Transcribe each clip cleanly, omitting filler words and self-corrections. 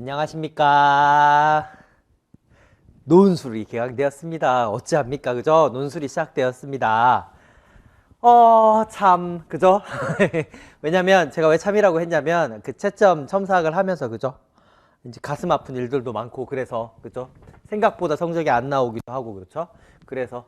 안녕하십니까. 논술이 개강되었습니다. 어찌합니까? 그죠? 논술이 시작되었습니다. 참, 그죠? 왜냐면 제가 왜 참이라고 했냐면 그 채점 첨삭을 하면서, 그죠? 이제 가슴 아픈 일들도 많고, 그래서, 그죠? 생각보다 성적이 안 나오기도 하고, 그렇죠? 그래서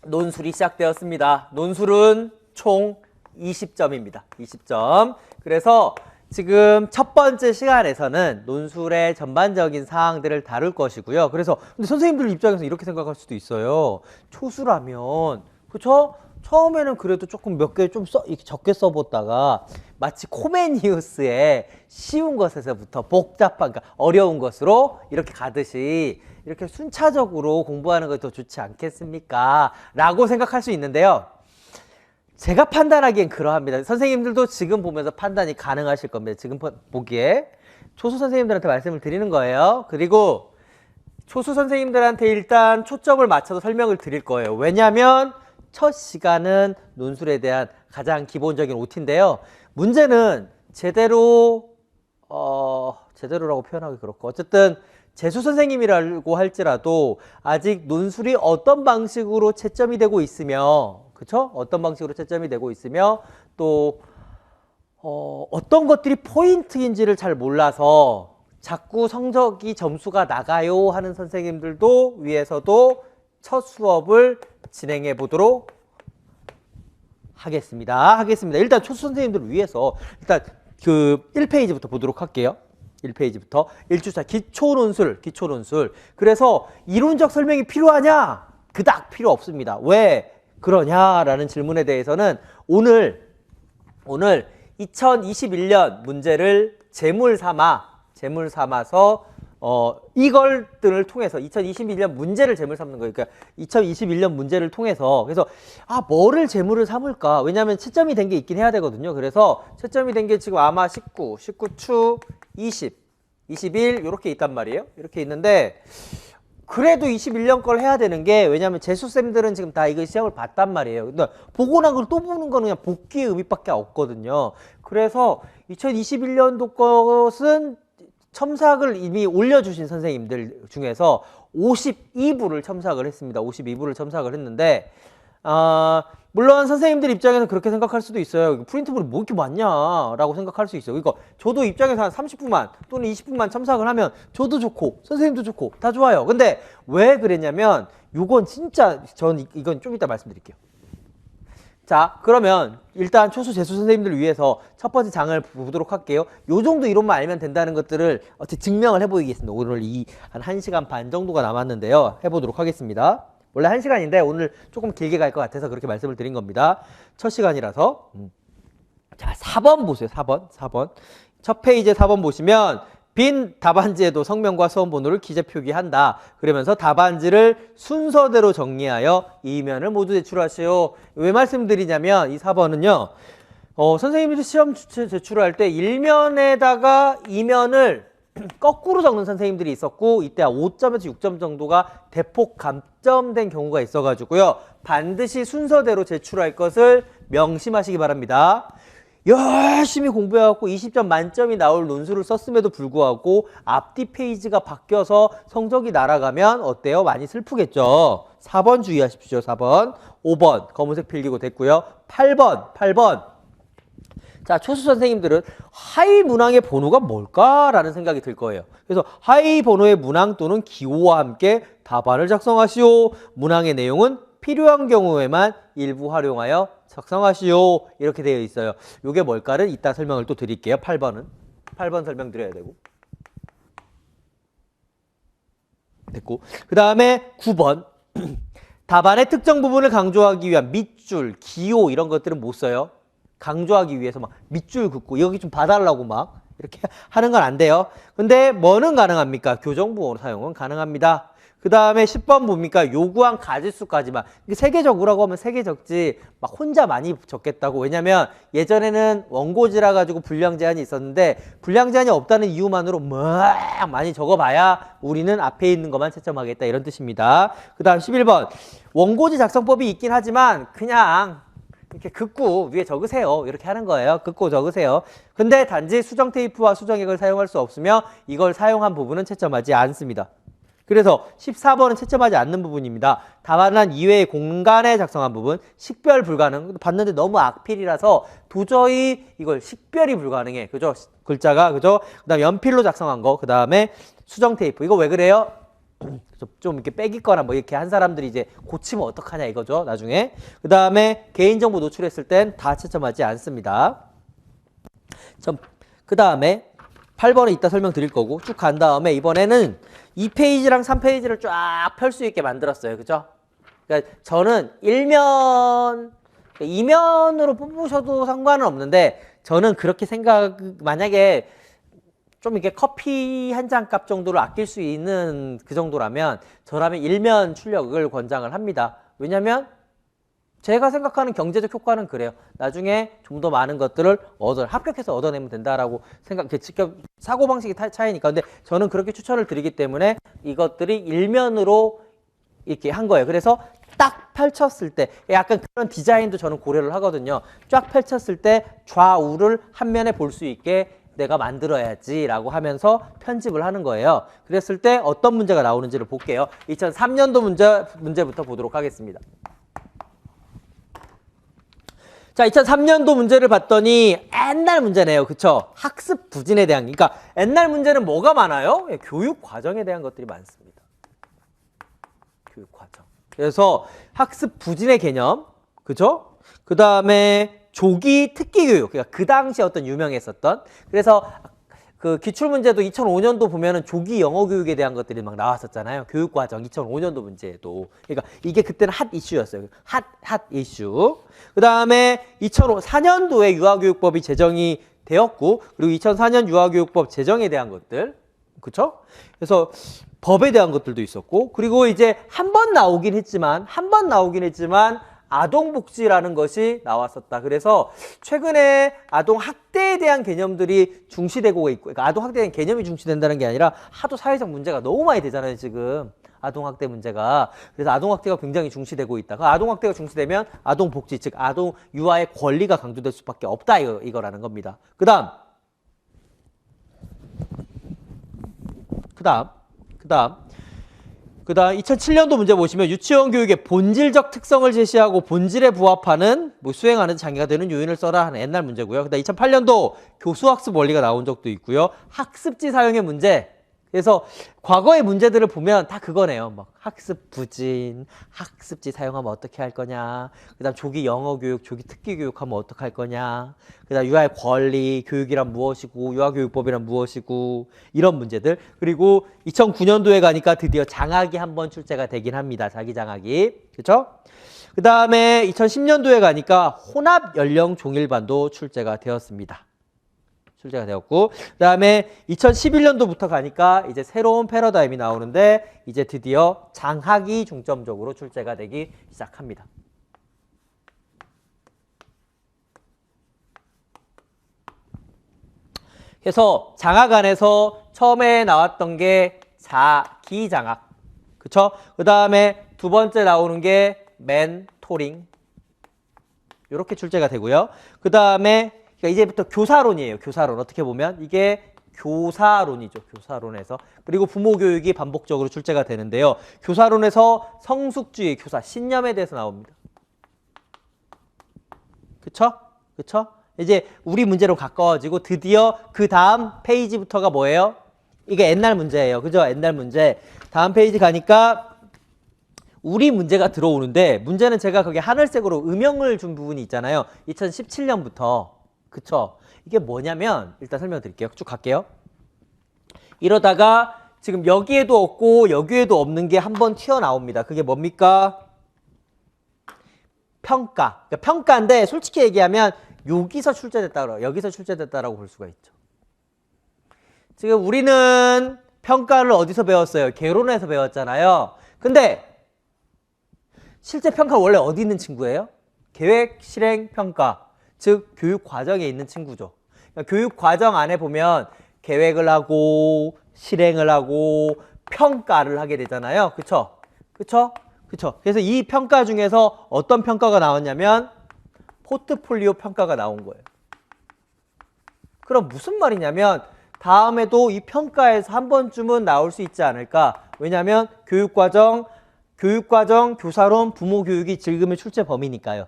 논술이 시작되었습니다. 논술은 총 20점입니다. 20점. 그래서 지금 첫 번째 시간에서는 논술의 전반적인 사항들을 다룰 것이고요. 그래서 근데 선생님들 입장에서 이렇게 생각할 수도 있어요. 초수라면 그쵸? 처음에는 그래도 조금 몇 개 좀 적게 써봤다가 마치 코메니우스의 쉬운 것에서부터 복잡한, 그러니까 어려운 것으로 이렇게 가듯이 이렇게 순차적으로 공부하는 것이 더 좋지 않겠습니까? 라고 생각할 수 있는데요. 제가 판단하기엔 그러합니다. 선생님들도 지금 보면서 판단이 가능하실 겁니다. 지금 보기에 초수 선생님들한테 말씀을 드리는 거예요. 그리고 초수 선생님들한테 일단 초점을 맞춰서 설명을 드릴 거예요. 왜냐하면 첫 시간은 논술에 대한 가장 기본적인 OT인데요. 문제는 제대로라고 표현하기 그렇고 어쨌든 재수 선생님이라고 할지라도 아직 논술이 어떤 방식으로 채점이 되고 있으며, 그쵸? 어떤 방식으로 채점이 되고 있으며 또 어떤 것들이 포인트인지를 잘 몰라서 자꾸 성적이 점수가 나가요 하는 선생님들도 위해서도 첫 수업을 진행해 보도록 하겠습니다. 일단 초수 선생님들을 위해서 일단 그 1페이지부터 보도록 할게요. 1페이지부터 1주차 기초논술. 그래서 이론적 설명이 필요하냐? 그닥 필요 없습니다. 왜 그러냐라는 질문에 대해서는 오늘 2021년 문제를 제물 삼아서 이걸들을 통해서 2021년 문제를 제물 삼는 거예요. 그러니까 2021년 문제를 통해서 그래서 뭐를 제물을 삼을까? 왜냐하면 채점이 된 게 있긴 해야 되거든요. 그래서 채점이 된 게 지금 아마 19추 20, 21 이렇게 있단 말이에요. 이렇게 있는데 그래도 21년 걸 해야 되는 게 왜냐하면 재수쌤들은 지금 다 이거 시험을 봤단 말이에요. 근데 보고 난 걸 또 보는 거는 그냥 복귀의 의미밖에 없거든요. 그래서 2021년도 것은 첨삭을 이미 올려주신 선생님들 중에서 52부를 첨삭을 했습니다. 52부를 첨삭을 했는데 물론 선생님들 입장에서 그렇게 생각할 수도 있어요. 프린트물이 뭐 이렇게 많냐라고 생각할 수 있어요. 그러니까 저도 입장에서 한 30분만 또는 20분만 첨삭을 하면 저도 좋고 선생님도 좋고 다 좋아요. 근데 왜 그랬냐면 이건 진짜 이건 좀 이따 말씀드릴게요. 자, 그러면 일단 초수 재수 선생님들을 위해서 첫 번째 장을 보도록 할게요. 요 정도 이론만 알면 된다는 것들을 어떻게 증명을 해보이겠습니다. 오늘 한 1시간 반 정도가 남았는데요. 해보도록 하겠습니다. 원래 1시간인데 오늘 조금 길게 갈 것 같아서 그렇게 말씀을 드린 겁니다. 첫 시간이라서. 자, 4번 보세요. 4번. 첫 페이지에 4번 보시면 빈 답안지에도 성명과 수험 번호를 기재 표기한다. 그러면서 답안지를 순서대로 정리하여 이면을 모두 제출하시오. 왜 말씀드리냐면 이 4번은요. 선생님들이 시험 제출할 때 1면에다가 2면을 거꾸로 적는 선생님들이 있었고 이때 5점에서 6점 정도가 대폭 감점된 경우가 있어가지고요. 반드시 순서대로 제출할 것을 명심하시기 바랍니다. 열심히 공부해갖고 20점 만점이 나올 논술을 썼음에도 불구하고 앞뒤 페이지가 바뀌어서 성적이 날아가면 어때요? 많이 슬프겠죠. 4번 주의하십시오. 4번. 5번 검은색 필기고 됐고요. 8번. 자, 초수 선생님들은 하위 문항의 번호가 뭘까라는 생각이 들 거예요. 그래서 하위 번호의 문항 또는 기호와 함께 답안을 작성하시오. 문항의 내용은 필요한 경우에만 일부 활용하여 작성하시오. 이렇게 되어 있어요. 이게 뭘까를 이따 설명을 또 드릴게요. 8번 설명 드려야 되고. 됐고. 그 다음에 9번. 답안의 특정 부분을 강조하기 위한 밑줄, 기호 이런 것들은 못 써요. 강조하기 위해서 막 밑줄 긋고 여기 좀 봐달라고 막 이렇게 하는 건 안 돼요. 근데 뭐는 가능합니까? 교정부호 사용은 가능합니다. 그 다음에 10번 뭡니까? 요구한 가지수까지만. 세개 적으라고 하면 3개 적지 막 혼자 많이 적겠다고. 왜냐면 예전에는 원고지라 가지고 분량 제한이 있었는데 분량 제한이 없다는 이유만으로 막 많이 적어봐야 우리는 앞에 있는 것만 채점하겠다 이런 뜻입니다. 그 다음 11번. 원고지 작성법이 있긴 하지만 그냥 이렇게 긋고 위에 적으세요. 이렇게 하는 거예요. 긋고 적으세요. 근데 단지 수정 테이프와 수정액을 사용할 수 없으며 이걸 사용한 부분은 채점하지 않습니다. 그래서 14번은 채점하지 않는 부분입니다. 다반란 이외의 공간에 작성한 부분 식별 불가능. 봤는데 너무 악필이라서 도저히 이걸 식별이 불가능해. 그죠? 글자가 그죠? 그다음 연필로 작성한 거. 그다음에 수정 테이프. 이거 왜 그래요? 좀 이렇게 빼기거나 뭐 이렇게 한 사람들이 이제 고치면 어떡하냐 이거죠. 나중에. 그다음에 개인정보 노출했을 땐 다 채점하지 않습니다. 그다음에 8번은 이따 설명드릴 거고 쭉 간 다음에 이번에는 2페이지랑 3페이지를 쫙 펼 수 있게 만들었어요. 그죠? 그러니까 저는 이면으로 뽑으셔도 상관은 없는데 저는 그렇게 만약에 좀 이렇게 커피 한 잔 값 정도를 아낄 수 있는 그 정도라면 저라면 일면 출력을 권장을 합니다. 왜냐면 제가 생각하는 경제적 효과는 그래요. 나중에 좀 더 많은 것들을 합격해서 얻어내면 된다라고 직접 사고방식이 차이니까. 근데 저는 그렇게 추천을 드리기 때문에 이것들이 일면으로 이렇게 한 거예요. 그래서 딱 펼쳤을 때 약간 그런 디자인도 저는 고려를 하거든요. 쫙 펼쳤을 때 좌우를 한 면에 볼 수 있게 내가 만들어야지 라고 하면서 편집을 하는 거예요. 그랬을 때 어떤 문제가 나오는지를 볼게요. 2003년도 문제부터 보도록 하겠습니다. 자, 2003년도 문제를 봤더니 옛날 문제네요. 그쵸? 학습 부진에 대한, 그러니까 옛날 문제는 뭐가 많아요? 교육 과정에 대한 것들이 많습니다. 교육 과정. 그래서 학습 부진의 개념, 그죠? 그 다음에 조기 특기 교육, 그러니까 그 당시 어떤 유명했었던. 그래서 그 기출문제도 2005년도 보면은 조기 영어 교육에 대한 것들이 막 나왔었잖아요. 교육과정 2005년도 문제에도. 그러니까 이게 그때는 핫 이슈였어요. 핫 이슈. 그 다음에 2004년도에 유아교육법이 제정이 되었고, 그리고 2004년 유아교육법 제정에 대한 것들. 그쵸? 그래서 법에 대한 것들도 있었고, 그리고 이제 한 번 나오긴 했지만 아동복지라는 것이 나왔었다. 그래서 최근에 아동학대에 대한 개념들이 중시되고 있고, 그러니까 아동학대에 대한 개념이 중시된다는 게 아니라 하도 사회적 문제가 너무 많이 되잖아요, 지금. 아동학대 문제가. 그래서 아동학대가 굉장히 중시되고 있다. 아동학대가 중시되면 아동복지, 즉 아동 유아의 권리가 강조될 수밖에 없다, 이거라는 겁니다. 그 다음 2007년도 문제 보시면 유치원 교육의 본질적 특성을 제시하고 본질에 부합하는 수행하는 장애가 되는 요인을 써라 하는 옛날 문제고요. 그다음 2008년도 교수학습 원리가 나온 적도 있고요. 학습지 사용의 문제. 그래서 과거의 문제들을 보면 다 그거네요. 막 학습 부진, 학습지 사용하면 어떻게 할 거냐. 그다음 조기 영어 교육, 조기 특기 교육하면 어떻게 할 거냐. 그다음 유아의 권리, 교육이란 무엇이고, 유아교육법이란 무엇이고, 이런 문제들. 그리고 2009년도에 가니까 드디어 장학이 한번 출제가 되긴 합니다. 자기 장학이. 그렇죠? 그 다음에 2010년도에 가니까 혼합 연령 종일반도 출제가 되었습니다. 출제가 되었고, 그 다음에 2011년도부터 가니까 이제 새로운 패러다임이 나오는데 이제 드디어 장학이 중점적으로 출제가 되기 시작합니다. 그래서 장학 안에서 처음에 나왔던 게 자기장학, 그쵸? 그 다음에 두 번째 나오는 게 멘토링, 이렇게 출제가 되고요. 그 다음에 그러니까 이제부터 교사론이에요. 교사론. 어떻게 보면 이게 교사론이죠. 교사론에서. 그리고 부모교육이 반복적으로 출제가 되는데요. 교사론에서 성숙주의, 교사, 신념에 대해서 나옵니다. 그쵸? 그쵸? 이제 우리 문제로 가까워지고 드디어 그 다음 페이지부터가 뭐예요? 이게 옛날 문제예요. 그죠? 옛날 문제. 다음 페이지 가니까 우리 문제가 들어오는데 문제는 제가 거기 하늘색으로 음영을 준 부분이 있잖아요. 2017년부터. 그쵸? 이게 뭐냐면 일단 설명드릴게요. 쭉 갈게요. 이러다가 지금 여기에도 없고 여기에도 없는 게 한 번 튀어나옵니다. 그게 뭡니까? 평가. 그러니까 평가인데 솔직히 얘기하면 여기서 출제됐다고, 여기서 출제됐다라고 볼 수가 있죠. 지금 우리는 평가를 어디서 배웠어요? 개론에서 배웠잖아요. 근데 실제 평가 원래 어디 있는 친구예요? 계획, 실행, 평가. 즉 교육 과정에 있는 친구죠. 그러니까 교육 과정 안에 보면 계획을 하고 실행을 하고 평가를 하게 되잖아요. 그쵸? 그쵸? 그쵸? 그래서 이 평가 중에서 어떤 평가가 나왔냐면 포트폴리오 평가가 나온 거예요. 그럼 무슨 말이냐면 다음에도 이 평가에서 한 번쯤은 나올 수 있지 않을까. 왜냐하면 교육과정, 교사론, 부모 교육이 지금의 출제 범위니까요.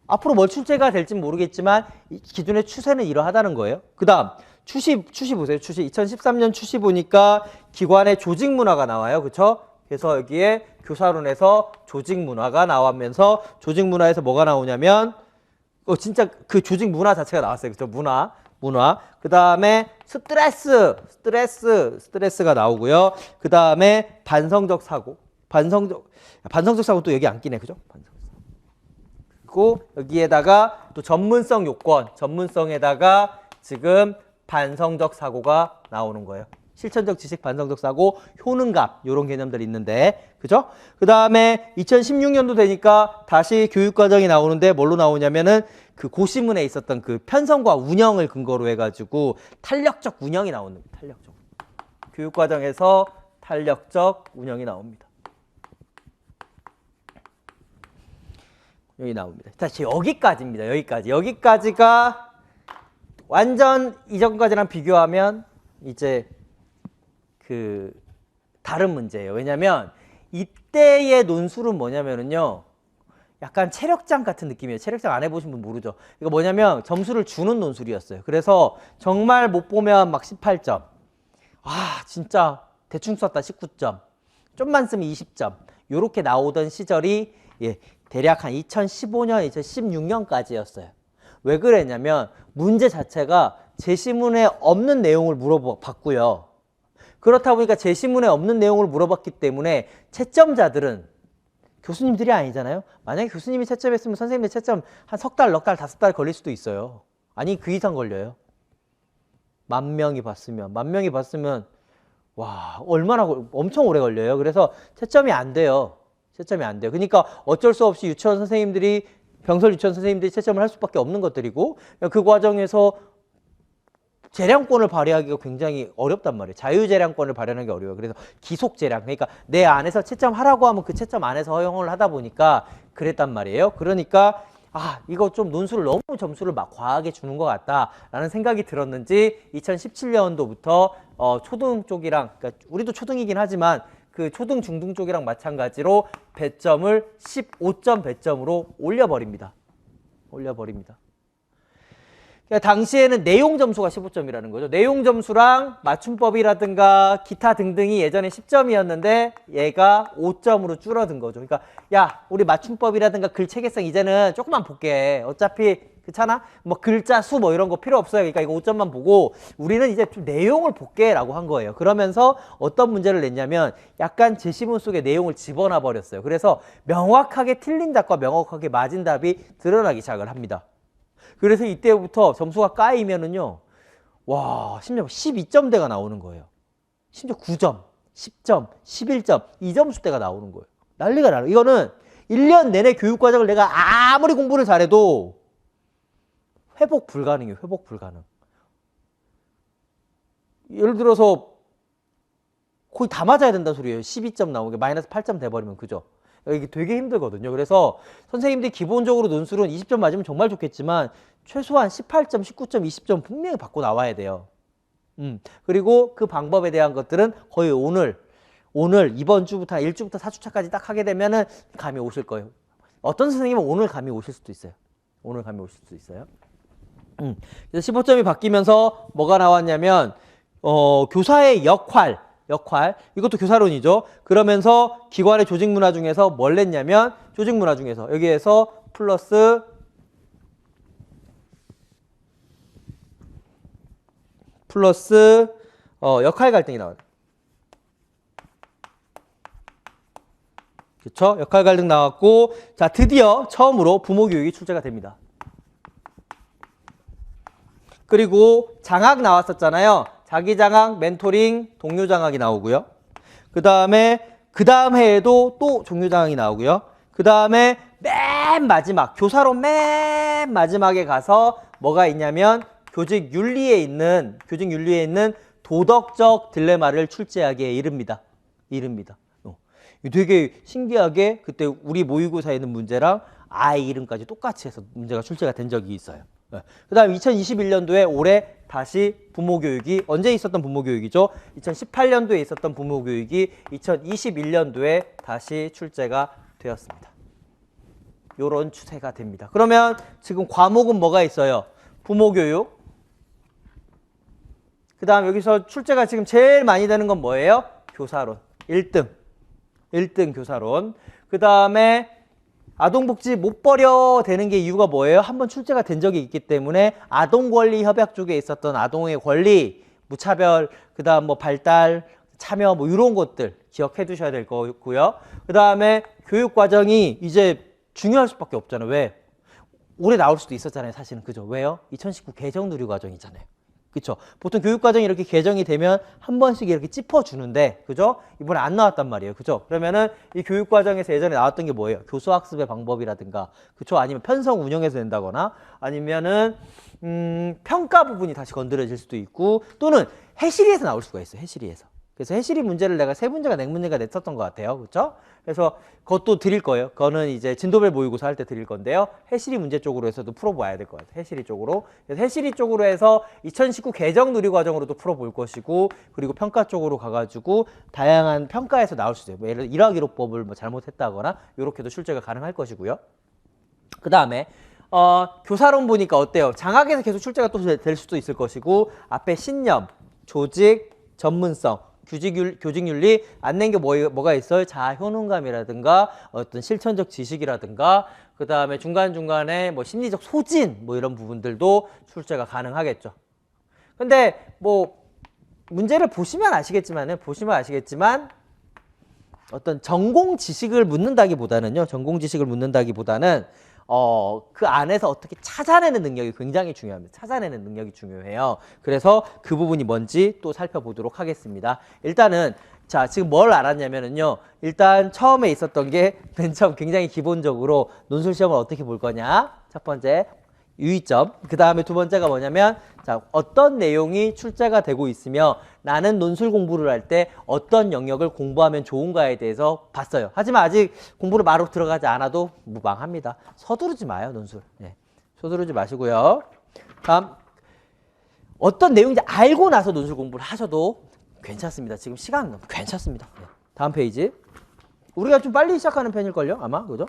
앞으로 뭘 출제가 될지는 모르겠지만 기존의 추세는 이러하다는 거예요. 그 다음 추시 보세요. 추시 2013년 추시 보니까 기관의 조직 문화가 나와요. 그렇죠? 그래서 여기에 교사론에서 조직 문화가 나오면서 조직 문화에서 뭐가 나오냐면 진짜 그 조직 문화 자체가 나왔어요. 그렇죠? 문화. 그 다음에 스트레스가 나오고요. 그 다음에 반성적 사고. 반성적 사고 또 여기 안 끼네. 그죠? 그리고 여기에다가 또 전문성 요건, 전문성에다가 지금 반성적 사고가 나오는 거예요. 실천적 지식, 반성적 사고, 효능감 이런 개념들이 있는데, 그죠? 그 다음에 2016년도 되니까 다시 교육과정이 나오는데 뭘로 나오냐면은 그 고시문에 있었던 그 편성과 운영을 근거로 해가지고 탄력적 운영이 나오는 거예요. 탄력적. 교육과정에서 탄력적 운영이 나옵니다. 여기 나옵니다. 다시 여기까지입니다. 여기까지가 완전 이전까지랑 비교하면 이제 그 다른 문제예요. 왜냐면 이때의 논술은 뭐냐면은요. 약간 체력장 같은 느낌이에요. 체력장 안 해보신 분 모르죠. 이거 뭐냐면 점수를 주는 논술이었어요. 그래서 정말 못 보면 막 18점. 아 진짜 대충 썼다 19점. 좀만 쓰면 20점. 요렇게 나오던 시절이 대략 한 2015년, 2016년까지였어요. 왜 그랬냐면 문제 자체가 제시문에 없는 내용을 물어봤고요. 그렇다 보니까 제시문에 없는 내용을 물어봤기 때문에 채점자들은 교수님들이 아니잖아요. 만약에 교수님이 채점했으면 선생님의 채점 한 석 달, 넉 달, 5달 걸릴 수도 있어요. 아니 그 이상 걸려요. 10,000명이 봤으면 와 얼마나 엄청 오래 걸려요. 그래서 채점이 안 돼요. 그러니까 어쩔 수 없이 유치원 선생님들이 병설 유치원 선생님들이 채점을 할 수밖에 없는 것들이고 그 과정에서 재량권을 발휘하기가 굉장히 어렵단 말이에요. 자유재량권을 발휘하는 게 어려워요. 그래서 기속재량, 그러니까 내 안에서 채점하라고 하면 그 채점 안에서 허용을 하다 보니까 그랬단 말이에요. 그러니까 이거 좀 논술을 너무 점수를 막 과하게 주는 것 같다라는 생각이 들었는지 2017년도부터 초등 쪽이랑, 그러니까 우리도 초등이긴 하지만 그 초등 중등 쪽이랑 마찬가지로 배점을 15점 배점으로 올려버립니다. 그러니까 당시에는 내용 점수가 15점이라는 거죠. 내용 점수랑 맞춤법이라든가 기타 등등이 예전에 10점이었는데 얘가 5점으로 줄어든 거죠. 그러니까 야 우리 맞춤법이라든가 글 체계성 이제는 조금만 볼게. 어차피 그렇잖아? 뭐 글자 수 뭐 이런 거 필요 없어요. 그러니까 이거 5점만 보고 우리는 이제 좀 내용을 볼게 라고 한 거예요. 그러면서 어떤 문제를 냈냐면 약간 제시문 속에 내용을 집어넣어 버렸어요. 그래서 명확하게 틀린 답과 명확하게 맞은 답이 드러나기 시작을 합니다. 그래서 이때부터 점수가 까이면은요, 와, 심지어 12점대가 나오는 거예요. 심지어 9점, 10점, 11점, 이 점수대가 나오는 거예요. 난리가 나요. 이거는 1년 내내 교육과정을 내가 아무리 공부를 잘해도 회복 불가능해요. 회복 불가능. 예를 들어서 거의 다 맞아야 된다는 소리예요. 12점 나오게 마이너스 8점 돼버리면 그죠? 이게 되게 힘들거든요. 그래서 선생님들이 기본적으로 논술은 20점 맞으면 정말 좋겠지만 최소한 18점, 19점, 20점 분명히 받고 나와야 돼요. 그리고 그 방법에 대한 것들은 거의 오늘 이번 주부터 1주부터 4주차까지 딱 하게 되면은 감이 오실 거예요. 어떤 선생님은 오늘 감이 오실 수도 있어요. 그래서 15점이 바뀌면서 뭐가 나왔냐면 교사의 역할 이것도 교사론이죠. 그러면서 기관의 조직 문화 중에서 뭘 냈냐면 조직 문화 중에서 여기에서 플러스 역할 갈등이 나와요. 그렇죠? 역할 갈등 나왔고 자 드디어 처음으로 부모 교육이 출제가 됩니다. 그리고 장학 나왔었잖아요. 자기 장학, 멘토링, 동료 장학이 나오고요. 그 다음 해에도 또 동료 장학이 나오고요. 그 다음에 맨 마지막, 교사론 맨 마지막에 가서 뭐가 있냐면 교직 윤리에 있는 도덕적 딜레마를 출제하기에 이릅니다. 되게 신기하게 그때 우리 모의고사에 있는 문제랑 아이 이름까지 똑같이 해서 문제가 출제가 된 적이 있어요. 그 다음 2021년도에 올해 다시 부모교육이 언제 있었던 부모교육이죠? 2018년도에 있었던 부모교육이 2021년도에 다시 출제가 되었습니다. 요런 추세가 됩니다. 그러면 지금 과목은 뭐가 있어요? 부모교육. 그 다음 여기서 출제가 지금 제일 많이 되는 건 뭐예요? 교사론. 1등 교사론. 그 다음에 아동복지 못 버려 되는 게 이유가 뭐예요? 한번 출제가 된 적이 있기 때문에 아동권리협약 쪽에 있었던 아동의 권리, 무차별, 그 다음 뭐 발달, 참여 뭐 이런 것들 기억해 두셔야 될 거고요. 그 다음에 교육과정이 이제 중요할 수밖에 없잖아요. 왜? 올해 나올 수도 있었잖아요. 사실은. 그죠? 왜요? 2019 개정 누리 과정이잖아요. 그쵸? 보통 교육과정이 이렇게 개정이 되면 한 번씩 이렇게 짚어주는데, 그죠? 이번에 안 나왔단 말이에요. 그죠? 그러면은 이 교육과정에서 예전에 나왔던 게 뭐예요? 교수학습의 방법이라든가, 그쵸? 아니면 편성 운영해서 된다거나, 아니면은, 평가 부분이 다시 건드려질 수도 있고, 또는 해시리에서 나올 수가 있어요. 해시리에서. 그래서 해시리 문제를 내가 3문제가 넥문제가 냈었던 것 같아요. 그렇죠? 그래서 그것도 드릴 거예요. 그거는 이제 진도별 모의고사 할 때 드릴 건데요. 해시리 문제 쪽으로 해서도 풀어봐야 될 것 같아요. 해시리 쪽으로. 그래서 해시리 쪽으로 해서 2019 개정 누리과정으로도 풀어볼 것이고, 그리고 평가 쪽으로 가가지고 다양한 평가에서 나올 수 있어요. 뭐 예를 들어 일화기록법을 뭐 잘못했다거나 이렇게도 출제가 가능할 것이고요. 그 다음에 교사론 보니까 어때요? 장학에서 계속 출제가 또 될 수도 있을 것이고, 앞에 신념, 조직, 전문성, 교직윤리 안 낸 게 뭐가 있어요? 자아효능감이라든가 어떤 실천적 지식이라든가 그 다음에 중간중간에 뭐 심리적 소진 뭐 이런 부분들도 출제가 가능하겠죠. 근데 뭐 문제를 보시면 아시겠지만 어떤 전공 지식을 묻는다기보다는 그 안에서 어떻게 찾아내는 능력이 굉장히 중요합니다. 찾아내는 능력이 중요해요. 그래서 그 부분이 뭔지 또 살펴보도록 하겠습니다. 일단은 자, 지금 뭘 알았냐면은요. 일단 처음에 있었던 게 맨 처음 굉장히 기본적으로 논술 시험을 어떻게 볼 거냐. 첫 번째 유의점. 그 다음에 두 번째가 뭐냐면 자, 어떤 내용이 출제가 되고 있으며 나는 논술 공부를 할 때 어떤 영역을 공부하면 좋은가에 대해서 봤어요. 하지만 아직 공부를 바로 들어가지 않아도 무방합니다. 서두르지 마요, 논술. 네. 서두르지 마시고요. 다음 어떤 내용인지 알고 나서 논술 공부를 하셔도 괜찮습니다. 지금 시간 괜찮습니다. 네. 다음 페이지. 우리가 좀 빨리 시작하는 편일걸요? 아마, 그죠?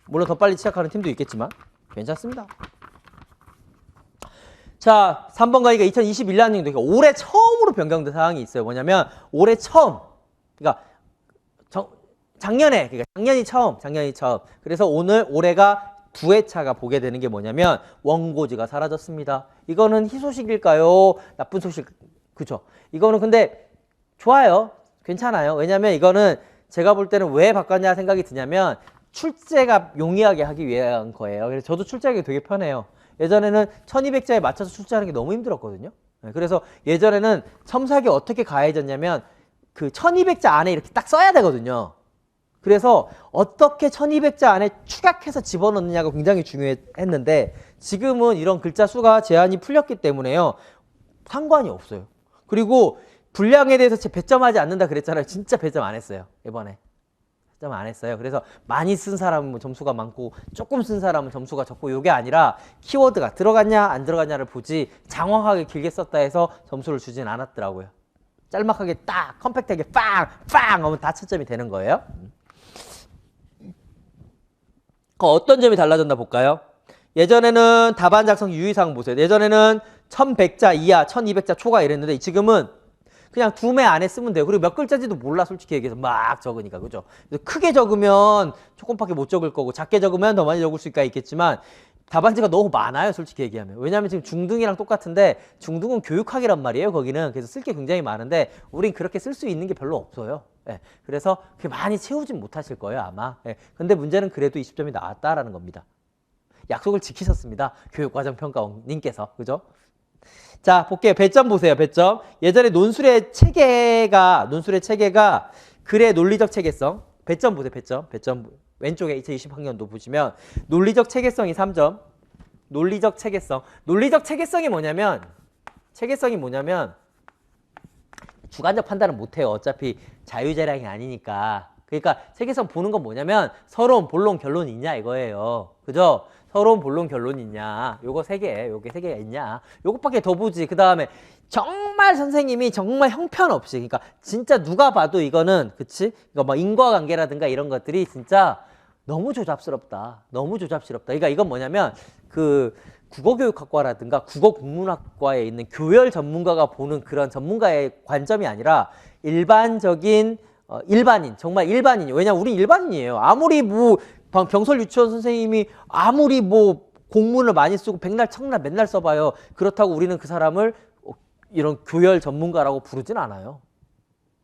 물론 더 빨리 시작하는 팀도 있겠지만 괜찮습니다. 자, 3번 가기가 2021년도, 그러니까 올해 처음으로 변경된 사항이 있어요. 뭐냐면 올해 처음, 그러니까 작년이 처음. 그래서 올해가 2회차가 보게 되는 게 뭐냐면 원고지가 사라졌습니다. 이거는 희소식일까요? 나쁜 소식, 그죠? 이거는 근데 좋아요. 괜찮아요. 왜냐면 이거는 제가 볼 때는 왜 바꿨냐 생각이 드냐면 출제가 용이하게 하기 위한 거예요. 그래서 저도 출제하기 되게 편해요. 예전에는 1200자에 맞춰서 출제하는 게 너무 힘들었거든요. 그래서 예전에는 첨삭이 어떻게 가해졌냐면 그 1200자 안에 이렇게 딱 써야 되거든요. 그래서 어떻게 1200자 안에 축약해서 집어넣느냐가 굉장히 중요했는데 지금은 이런 글자 수가 제한이 풀렸기 때문에요. 상관이 없어요. 그리고 분량에 대해서 배점하지 않는다 그랬잖아요. 진짜 배점 안 했어요. 이번에. 배점 안 했어요. 그래서 많이 쓴 사람은 점수가 많고 조금 쓴 사람은 점수가 적고 이게 아니라 키워드가 들어갔냐 안 들어갔냐를 보지 장황하게 길게 썼다 해서 점수를 주진 않았더라고요. 짤막하게 딱 컴팩트하게 빵 하면 다 채점이 되는 거예요. 어떤 점이 달라졌나 볼까요? 예전에는 답안 작성 유의사항 보세요. 예전에는 1100자 이하, 1200자 초과 이랬는데 지금은 그냥 2매 안에 쓰면 돼요. 그리고 몇 글자인지도 몰라 솔직히 얘기해서 막 적으니까. 그죠? 크게 적으면 조금밖에 못 적을 거고 작게 적으면 더 많이 적을 수가 있겠지만 답안지가 너무 많아요. 솔직히 얘기하면. 왜냐하면 지금 중등이랑 똑같은데 중등은 교육학이란 말이에요. 거기는. 그래서 쓸 게 굉장히 많은데 우린 그렇게 쓸 수 있는 게 별로 없어요. 예. 그래서 그렇게 많이 채우진 못하실 거예요. 아마. 예. 근데 문제는 그래도 20점이 나왔다라는 겁니다. 약속을 지키셨습니다. 교육과정평가원님께서. 그죠? 자, 볼게요. 배점 보세요. 배점. 예전에 논술의 체계가 글의 논리적 체계성. 배점 보세요. 배점. 왼쪽에 2020학년도 보시면 논리적 체계성이 3점. 논리적 체계성이 뭐냐면 주관적 판단은 못해요. 어차피 자유재량이 아니니까. 그러니까 체계성 보는 건 뭐냐면 서론, 본론, 결론이 있냐 이거예요. 그죠? 서론, 본론, 결론이 있냐. 요거 세 개, 요게 세 개가 있냐. 요것밖에 더 보지. 그 다음에 정말 선생님이 정말 형편없이, 그러니까 진짜 누가 봐도 이거는, 그치? 이거 뭐 인과관계라든가 이런 것들이 진짜 너무 조잡스럽다. 너무 조잡스럽다. 그러니까 이건 뭐냐면 그 국어교육학과라든가 국어국문학과에 있는 교열 전문가가 보는 그런 전문가의 관점이 아니라 일반적인 일반인, 정말 일반인이. 왜냐면 우리 일반인이에요. 아무리 뭐 병설 유치원 선생님이 아무리 뭐 공문을 많이 쓰고 백날 청날 맨날 써봐요. 그렇다고 우리는 그 사람을 이런 교열 전문가라고 부르진 않아요.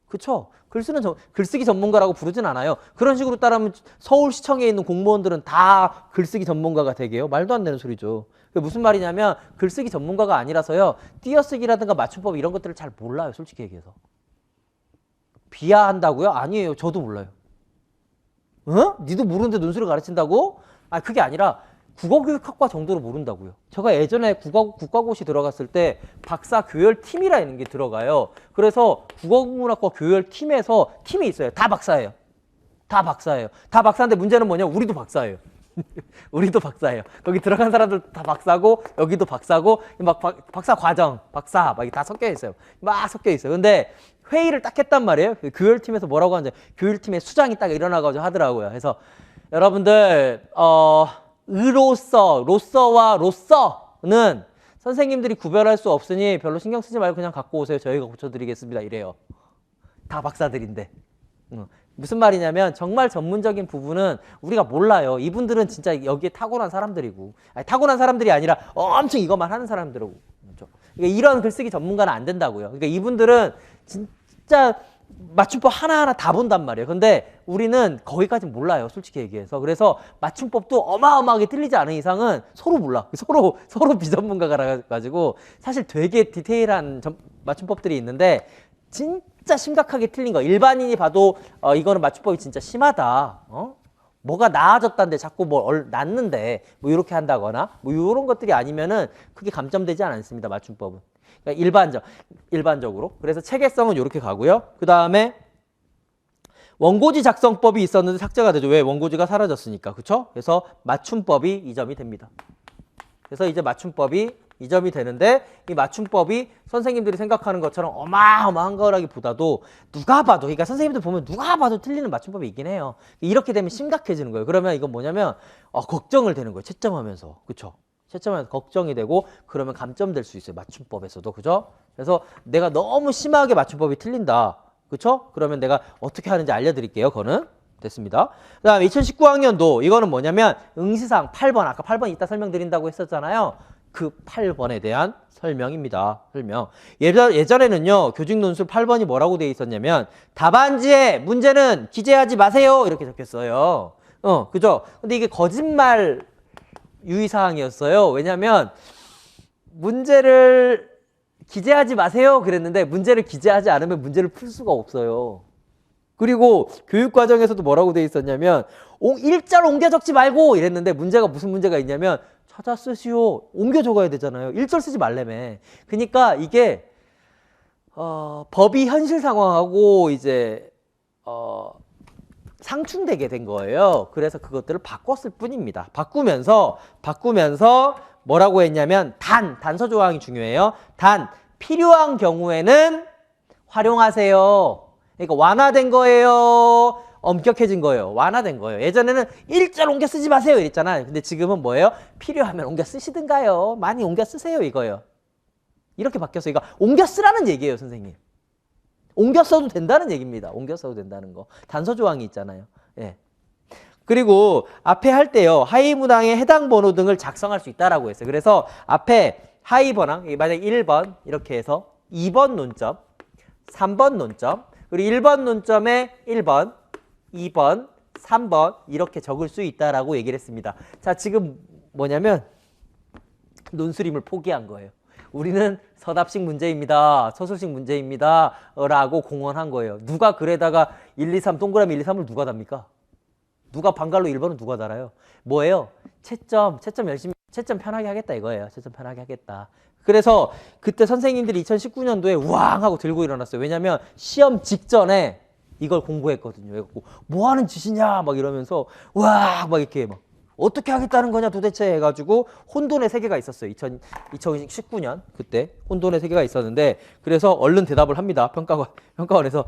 그쵸? 글쓰기 전문가라고 부르진 않아요. 그런 식으로 따르면 서울시청에 있는 공무원들은 다 글쓰기 전문가가 되게요. 말도 안 되는 소리죠. 그게 무슨 말이냐면 글쓰기 전문가가 아니라서요. 띄어쓰기라든가 맞춤법 이런 것들을 잘 몰라요. 솔직히 얘기해서. 비하한다고요? 아니에요. 저도 몰라요. 어? 니도 모르는데 논술을 가르친다고? 아, 그게 아니라 국어교육학과 정도로 모른다고요. 제가 예전에 국가고시 들어갔을 때 박사 교열팀이라는 게 들어가요. 그래서 국어국문학과 교열팀에서 팀이 있어요. 다 박사예요. 다 박사예요. 다 박사인데 문제는 뭐냐? 우리도 박사예요. 우리도 박사예요. 거기 들어간 사람들 다 박사고 여기도 박사고 막 박사 과정, 박사 막 다 섞여 있어요. 막 섞여 있어요. 근데 회의를 딱 했단 말이에요. 교열팀에서 뭐라고 하는지 교열팀의 수장이 딱 일어나가지고 하더라고요. 그래서 여러분들 로서와 로서는 선생님들이 구별할 수 없으니 별로 신경 쓰지 말고 그냥 갖고 오세요. 저희가 고쳐드리겠습니다. 이래요. 다 박사들인데. 무슨 말이냐면 정말 전문적인 부분은 우리가 몰라요. 이분들은 진짜 여기에 타고난 사람들이고, 아니, 타고난 사람들이 아니라 엄청 이것만 하는 사람들이고. 그러니까 이런 글쓰기 전문가는 안 된다고요. 그러니까 이분들은 진짜 맞춤법 하나하나 다 본단 말이에요. 근데 우리는 거기까지 몰라요. 솔직히 얘기해서. 그래서 맞춤법도 어마어마하게 틀리지 않은 이상은 서로 몰라. 서로 비전문가가 가지고 사실 되게 디테일한 맞춤법들이 있는데 진짜 심각하게 틀린 거. 일반인이 봐도 이거는 맞춤법이 진짜 심하다. 뭐가 나아졌다는데 자꾸 낫는데 뭐 이렇게 한다거나 뭐 이런 것들이 아니면은 크게 감점되지 않습니다. 맞춤법은. 그러니까 일반적으로. 그래서 체계성은 이렇게 가고요. 그 다음에 원고지 작성법이 있었는데 삭제가 되죠. 왜? 원고지가 사라졌으니까. 그쵸? 그래서 맞춤법이 2점이 됩니다. 그래서 이제 맞춤법이 2점이 되는데 이 맞춤법이 선생님들이 생각하는 것처럼 어마어마한 거라기보다도 누가 봐도, 그러니까 선생님들 보면 누가 봐도 틀리는 맞춤법이 있긴 해요. 이렇게 되면 심각해지는 거예요. 그러면 이건 뭐냐면 걱정을 되는 거예요. 채점하면서. 그쵸? 채점하면서 걱정이 되고 그러면 감점될 수 있어요. 맞춤법에서도. 그죠? 그래서 내가 너무 심하게 맞춤법이 틀린다. 그쵸? 그러면 내가 어떻게 하는지 알려드릴게요. 그거는. 됐습니다. 그 다음에 2019학년도 이거는 뭐냐면 응시사항 8번, 아까 8번 이따 설명드린다고 했었잖아요. 그 8번에 대한 설명입니다. 설명. 예전에는요, 교직논술 8번이 뭐라고 되어 있었냐면 답안지에 문제는 기재하지 마세요. 이렇게 적혔어요. 그죠? 근데 이게 거짓말 유의사항이었어요. 왜냐면 문제를 기재하지 마세요. 그랬는데 문제를 기재하지 않으면 문제를 풀 수가 없어요. 그리고 교육과정에서도 뭐라고 되어 있었냐면 일자로 옮겨 적지 말고 이랬는데 문제가 무슨 문제가 있냐면 찾아 쓰시오. 옮겨 적어야 되잖아요. 일절 쓰지 말래매. 그러니까 이게 법이 현실 상황하고 이제 상충되게 된 거예요. 그래서 그것들을 바꿨을 뿐입니다. 바꾸면서 뭐라고 했냐면 단서 조항이 중요해요. 필요한 경우에는 활용하세요. 그러니까 완화된 거예요. 엄격해진 거예요. 완화된 거예요. 예전에는 일절 옮겨 쓰지 마세요 이랬잖아요. 근데 지금은 뭐예요? 필요하면 옮겨 쓰시든가요. 많이 옮겨 쓰세요 이거예요. 이렇게 바뀌었어요. 이거 옮겨 쓰라는 얘기예요, 선생님. 옮겨 써도 된다는 얘기입니다. 옮겨 써도 된다는 거. 단서 조항이 있잖아요. 예. 그리고 앞에 할 때요. 하위 문항의 해당 번호 등을 작성할 수 있다라고 했어요. 그래서 앞에 하위 번항, 만약에 1번 이렇게 해서 2번 논점, 3번 논점, 그리고 1번 논점에 1번, 2번, 3번 이렇게 적을 수 있다라고 얘기를 했습니다. 자, 지금 뭐냐면 논술임을 포기한 거예요. 우리는 서답식 문제입니다. 서술식 문제입니다. 라고 공언한 거예요. 누가 글에다가 1, 2, 3 동그라미 1, 2, 3을 누가 답니까? 누가 방갈로 1번은 누가 달아요? 뭐예요? 채점 편하게 하겠다 이거예요. 채점 편하게 하겠다. 그래서 그때 선생님들이 2019년도에 우왕 하고 들고 일어났어요. 왜냐면 시험 직전에 이걸 공부했거든요. 그래갖고 뭐 하는 짓이냐 막 이러면서 와 막 이렇게 막 어떻게 하겠다는 거냐 도대체 해가지고 혼돈의 세계가 있었어요. 2019년 그때 혼돈의 세계가 있었는데 그래서 얼른 대답을 합니다. 평가원에서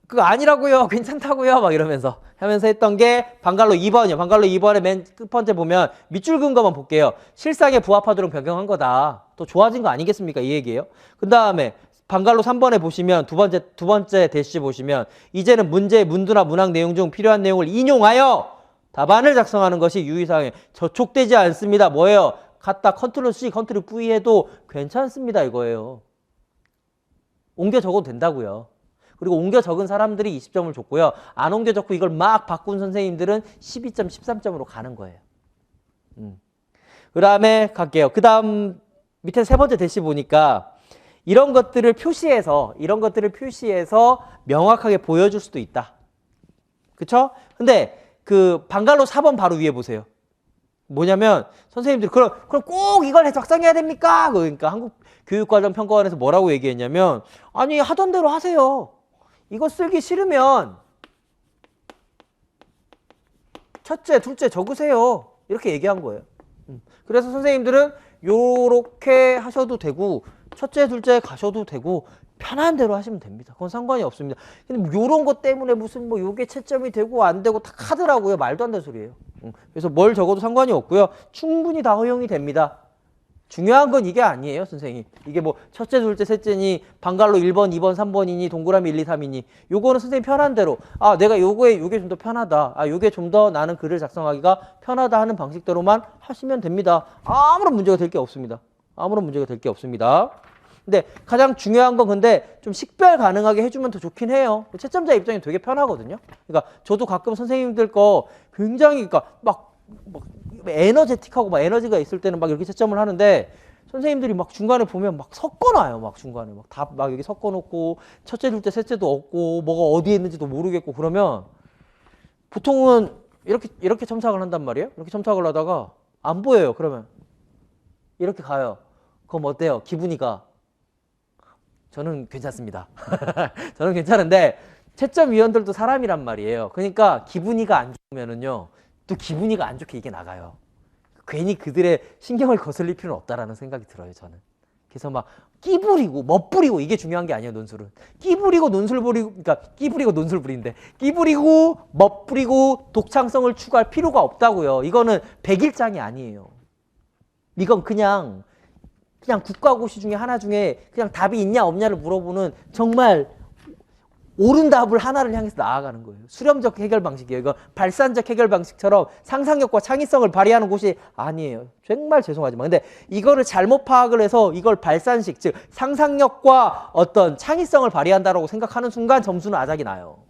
그거 아니라고요. 괜찮다고요. 막 이러면서 하면서 했던 게 방갈로 2번이요. 방갈로 2번의 맨 끝번째 보면 밑줄 그은 것만 볼게요. 실상에 부합하도록 변경한 거다. 또 좋아진 거 아니겠습니까? 이 얘기예요. 그 다음에 방갈로 3번에 보시면 두 번째 대시 보시면 이제는 문제의 문두나 문항 내용 중 필요한 내용을 인용하여 답안을 작성하는 것이 유의사항에 저촉되지 않습니다. 뭐예요? 갖다 컨트롤 C, 컨트롤 V 해도 괜찮습니다. 이거예요. 옮겨 적어도 된다고요. 그리고 옮겨 적은 사람들이 20점을 줬고요. 안 옮겨 적고 이걸 막 바꾼 선생님들은 12점, 13점으로 가는 거예요. 그 다음에 갈게요. 그 다음 밑에 세 번째 대시 보니까 이런 것들을 표시해서 명확하게 보여줄 수도 있다. 그쵸? 근데 그 방갈로 4번 바로 위에 보세요. 뭐냐면 선생님들이 그럼 꼭 이걸 작성해야 됩니까? 그러니까 한국교육과정평가원에서 뭐라고 얘기했냐면 아니 하던 대로 하세요. 이거 쓰기 싫으면 첫째, 둘째 적으세요. 이렇게 얘기한 거예요. 그래서 선생님들은 요렇게 하셔도 되고 첫째, 둘째 가셔도 되고 편한 대로 하시면 됩니다. 그건 상관이 없습니다. 근데 뭐 요런 것 때문에 무슨 뭐 요게 채점이 되고 안 되고 다 하더라고요. 말도 안 되는 소리예요. 그래서 뭘 적어도 상관이 없고요. 충분히 다 허용이 됩니다. 중요한 건 이게 아니에요, 선생님. 이게 뭐 첫째, 둘째, 셋째니 방갈로 1번, 2번, 3번이니 동그라미 1, 2, 3이니 요거는 선생님 편한 대로 내가 요게 좀 더 편하다. 요게 좀 더 나는 글을 작성하기가 편하다 하는 방식대로만 하시면 됩니다. 아무런 문제가 될 게 없습니다. 아무런 문제가 될 게 없습니다. 근데 가장 중요한 건 근데 좀 식별 가능하게 해주면 더 좋긴 해요. 채점자 입장이 되게 편하거든요. 그러니까 저도 가끔 선생님들 거 굉장히 그러니까 막 에너제틱하고 막 에너지가 있을 때는 막 이렇게 채점을 하는데 선생님들이 막 중간에 보면 막 섞어놔요. 막 중간에 막 다 막 여기 섞어놓고 첫째, 둘째, 셋째도 없고 뭐가 어디에 있는지도 모르겠고 그러면 보통은 이렇게 첨삭을 한단 말이에요. 이렇게 첨삭을 하다가 안 보여요. 그러면 이렇게 가요. 그럼 어때요? 기분이가 저는 괜찮습니다. 저는 괜찮은데 채점위원들도 사람이란 말이에요. 그러니까 기분이가 안 좋으면은요. 또 기분이가 안 좋게 이게 나가요. 괜히 그들의 신경을 거슬릴 필요는 없다라는 생각이 들어요. 저는. 그래서 막 끼부리고 멋부리고 이게 중요한 게 아니에요. 논술은. 끼부리고 논술 부리고 그러니까 끼부리고 논술 부리는데 끼부리고 멋부리고 독창성을 추구할 필요가 없다고요. 이거는 백일장이 아니에요. 이건 그냥 국가고시 중에 하나 중에 그냥 답이 있냐 없냐를 물어보는 정말 옳은 답을 하나를 향해서 나아가는 거예요. 수렴적 해결 방식이에요. 이거 발산적 해결 방식처럼 상상력과 창의성을 발휘하는 곳이 아니에요. 정말 죄송하지만. 근데 이거를 잘못 파악을 해서 이걸 발산식, 즉 상상력과 어떤 창의성을 발휘한다라고 생각하는 순간 점수는 아작이 나요.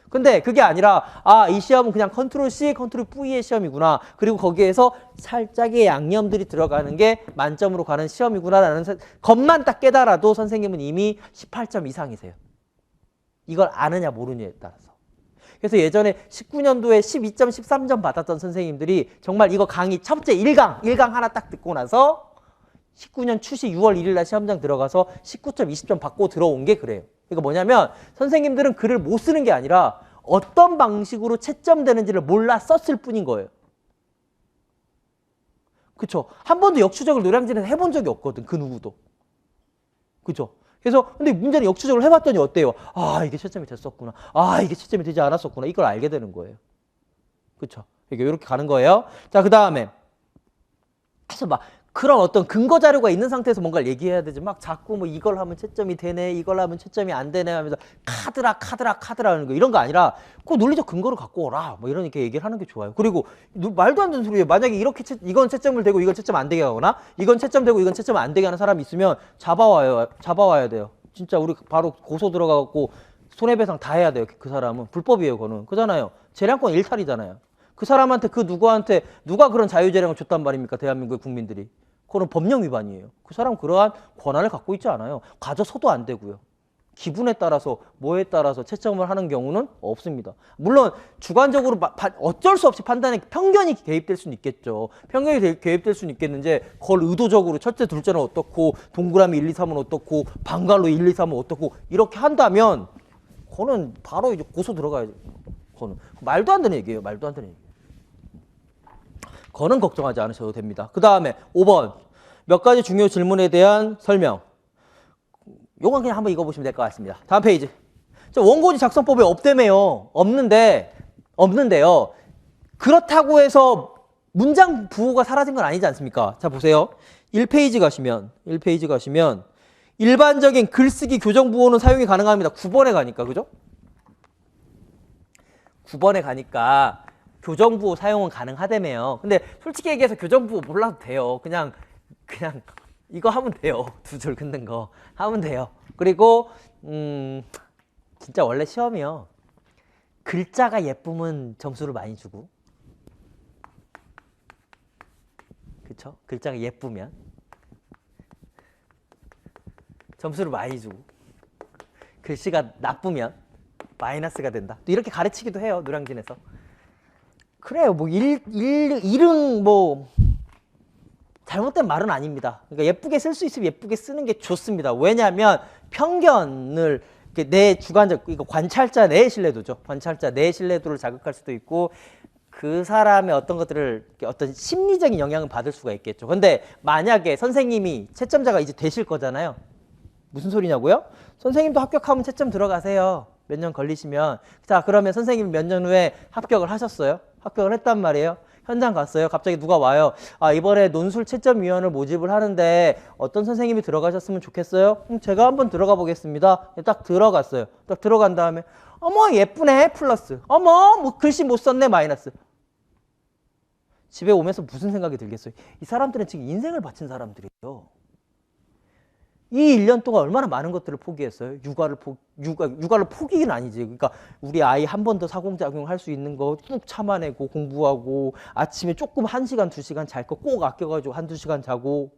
근데 그게 아니라 이 시험은 그냥 컨트롤 C, 컨트롤 V의 시험이구나. 그리고 거기에서 살짝의 양념들이 들어가는 게 만점으로 가는 시험이구나라는 것만 딱 깨달아도 선생님은 이미 18점 이상이세요. 이걸 아느냐 모르느냐에 따라서. 그래서 예전에 19년도에 12점, 13점 받았던 선생님들이 정말 이거 강의 첫째 1강 하나 딱 듣고 나서 19년 추시 6월 1일 날 시험장 들어가서 19점, 20점 받고 들어온 게 그래요. 그러니까 뭐냐면 선생님들은 글을 못 쓰는 게 아니라 어떤 방식으로 채점되는지를 몰라 썼을 뿐인 거예요. 그쵸? 한 번도 역추적을 노량진에서 해본 적이 없거든. 그 누구도. 그쵸? 그래서 근데 문제는 역추적을 해봤더니 어때요? 이게 채점이 됐었구나. 이게 채점이 되지 않았었구나. 이걸 알게 되는 거예요. 그쵸? 이렇게 가는 거예요. 자, 그 다음에 그래서 막 그런 어떤 근거 자료가 있는 상태에서 뭔가를 얘기해야 되지. 막 자꾸 뭐 이걸 하면 채점이 되네, 이걸 하면 채점이 안 되네 하면서 카드라 하는 거 이런 거 아니라 그 논리적 근거를 갖고 오라. 뭐 이러니까 얘기를 하는 게 좋아요. 그리고 말도 안 되는 소리예요. 만약에 이렇게 이건 채점을 되고 이건 채점 안 되게 하거나 이건 채점 되고 이건 채점 안 되게 하는 사람이 있으면 잡아와야 돼요. 진짜 우리 바로 고소 들어가갖고 손해배상 다 해야 돼요. 그 사람은 불법이에요. 그거는 그잖아요. 재량권 일탈이잖아요. 그 사람한테 누구한테 누가 그런 자유재량을 줬단 말입니까? 대한민국의 국민들이. 그거는 법령 위반이에요. 그 사람 그러한 권한을 갖고 있지 않아요. 가져서도 안 되고요. 기분에 따라서 뭐에 따라서 채점을 하는 경우는 없습니다. 물론 주관적으로 어쩔 수 없이 판단에 편견이 개입될 수는 있겠죠. 편견이 개입될 수는 있겠는데 그걸 의도적으로 첫째, 둘째는 어떻고 동그라미 1, 2, 3은 어떻고 방갈로 1, 2, 3은 어떻고 이렇게 한다면 그거는 바로 이제 고소 들어가야죠. 그거는 말도 안 되는 얘기예요. 말도 안 되는 얘기. 그거는 걱정하지 않으셔도 됩니다. 그 다음에 5번 몇 가지 중요 질문에 대한 설명. 요건 그냥 한번 읽어보시면 될 것 같습니다. 다음 페이지. 원고지 작성법에 없대매요. 없는데요. 그렇다고 해서 문장 부호가 사라진 건 아니지 않습니까? 자, 보세요. 1페이지 가시면 일반적인 글쓰기 교정 부호는 사용이 가능합니다. 9번에 가니까, 그죠? 9번에 가니까 교정 부호 사용은 가능하다며요. 근데 솔직히 얘기해서 교정 부호 몰라도 돼요. 그냥 이거 하면 돼요. 두 줄 긋는 거 하면 돼요. 그리고 진짜 원래 시험이요. 글자가 예쁘면 점수를 많이 주고, 그쵸? 글자가 예쁘면 점수를 많이 주고, 글씨가 나쁘면 마이너스가 된다. 또 이렇게 가르치기도 해요. 노량진에서. 그래요. 뭐 일은 뭐 잘못된 말은 아닙니다. 그러니까 예쁘게 쓸 수 있으면 예쁘게 쓰는 게 좋습니다. 왜냐하면 편견을 내 주관적, 이거 관찰자 내 신뢰도죠. 관찰자 내 신뢰도를 자극할 수도 있고 그 사람의 어떤 것들을 어떤 심리적인 영향을 받을 수가 있겠죠. 근데 만약에 선생님이 채점자가 이제 되실 거잖아요. 무슨 소리냐고요? 선생님도 합격하면 채점 들어가세요. 몇 년 걸리시면. 자, 그러면 선생님이 몇 년 후에 합격을 하셨어요. 합격을 했단 말이에요. 현장 갔어요. 갑자기 누가 와요. 아, 이번에 논술 채점위원을 모집을 하는데 어떤 선생님이 들어가셨으면 좋겠어요? 제가 한번 들어가 보겠습니다. 딱 들어갔어요. 딱 들어간 다음에 어머 예쁘네 플러스. 어머 뭐 글씨 못 썼네 마이너스. 집에 오면서 무슨 생각이 들겠어요? 이 사람들은 지금 인생을 바친 사람들이에요. 이 1년 동안 얼마나 많은 것들을 포기했어요? 육아를 포기는 아니지. 그러니까 우리 아이 한 번 더 사공작용 할 수 있는 거 쭉 참아내고 공부하고 아침에 조금 1시간, 2시간 잘 거 꼭 아껴가지고 1-2시간 자고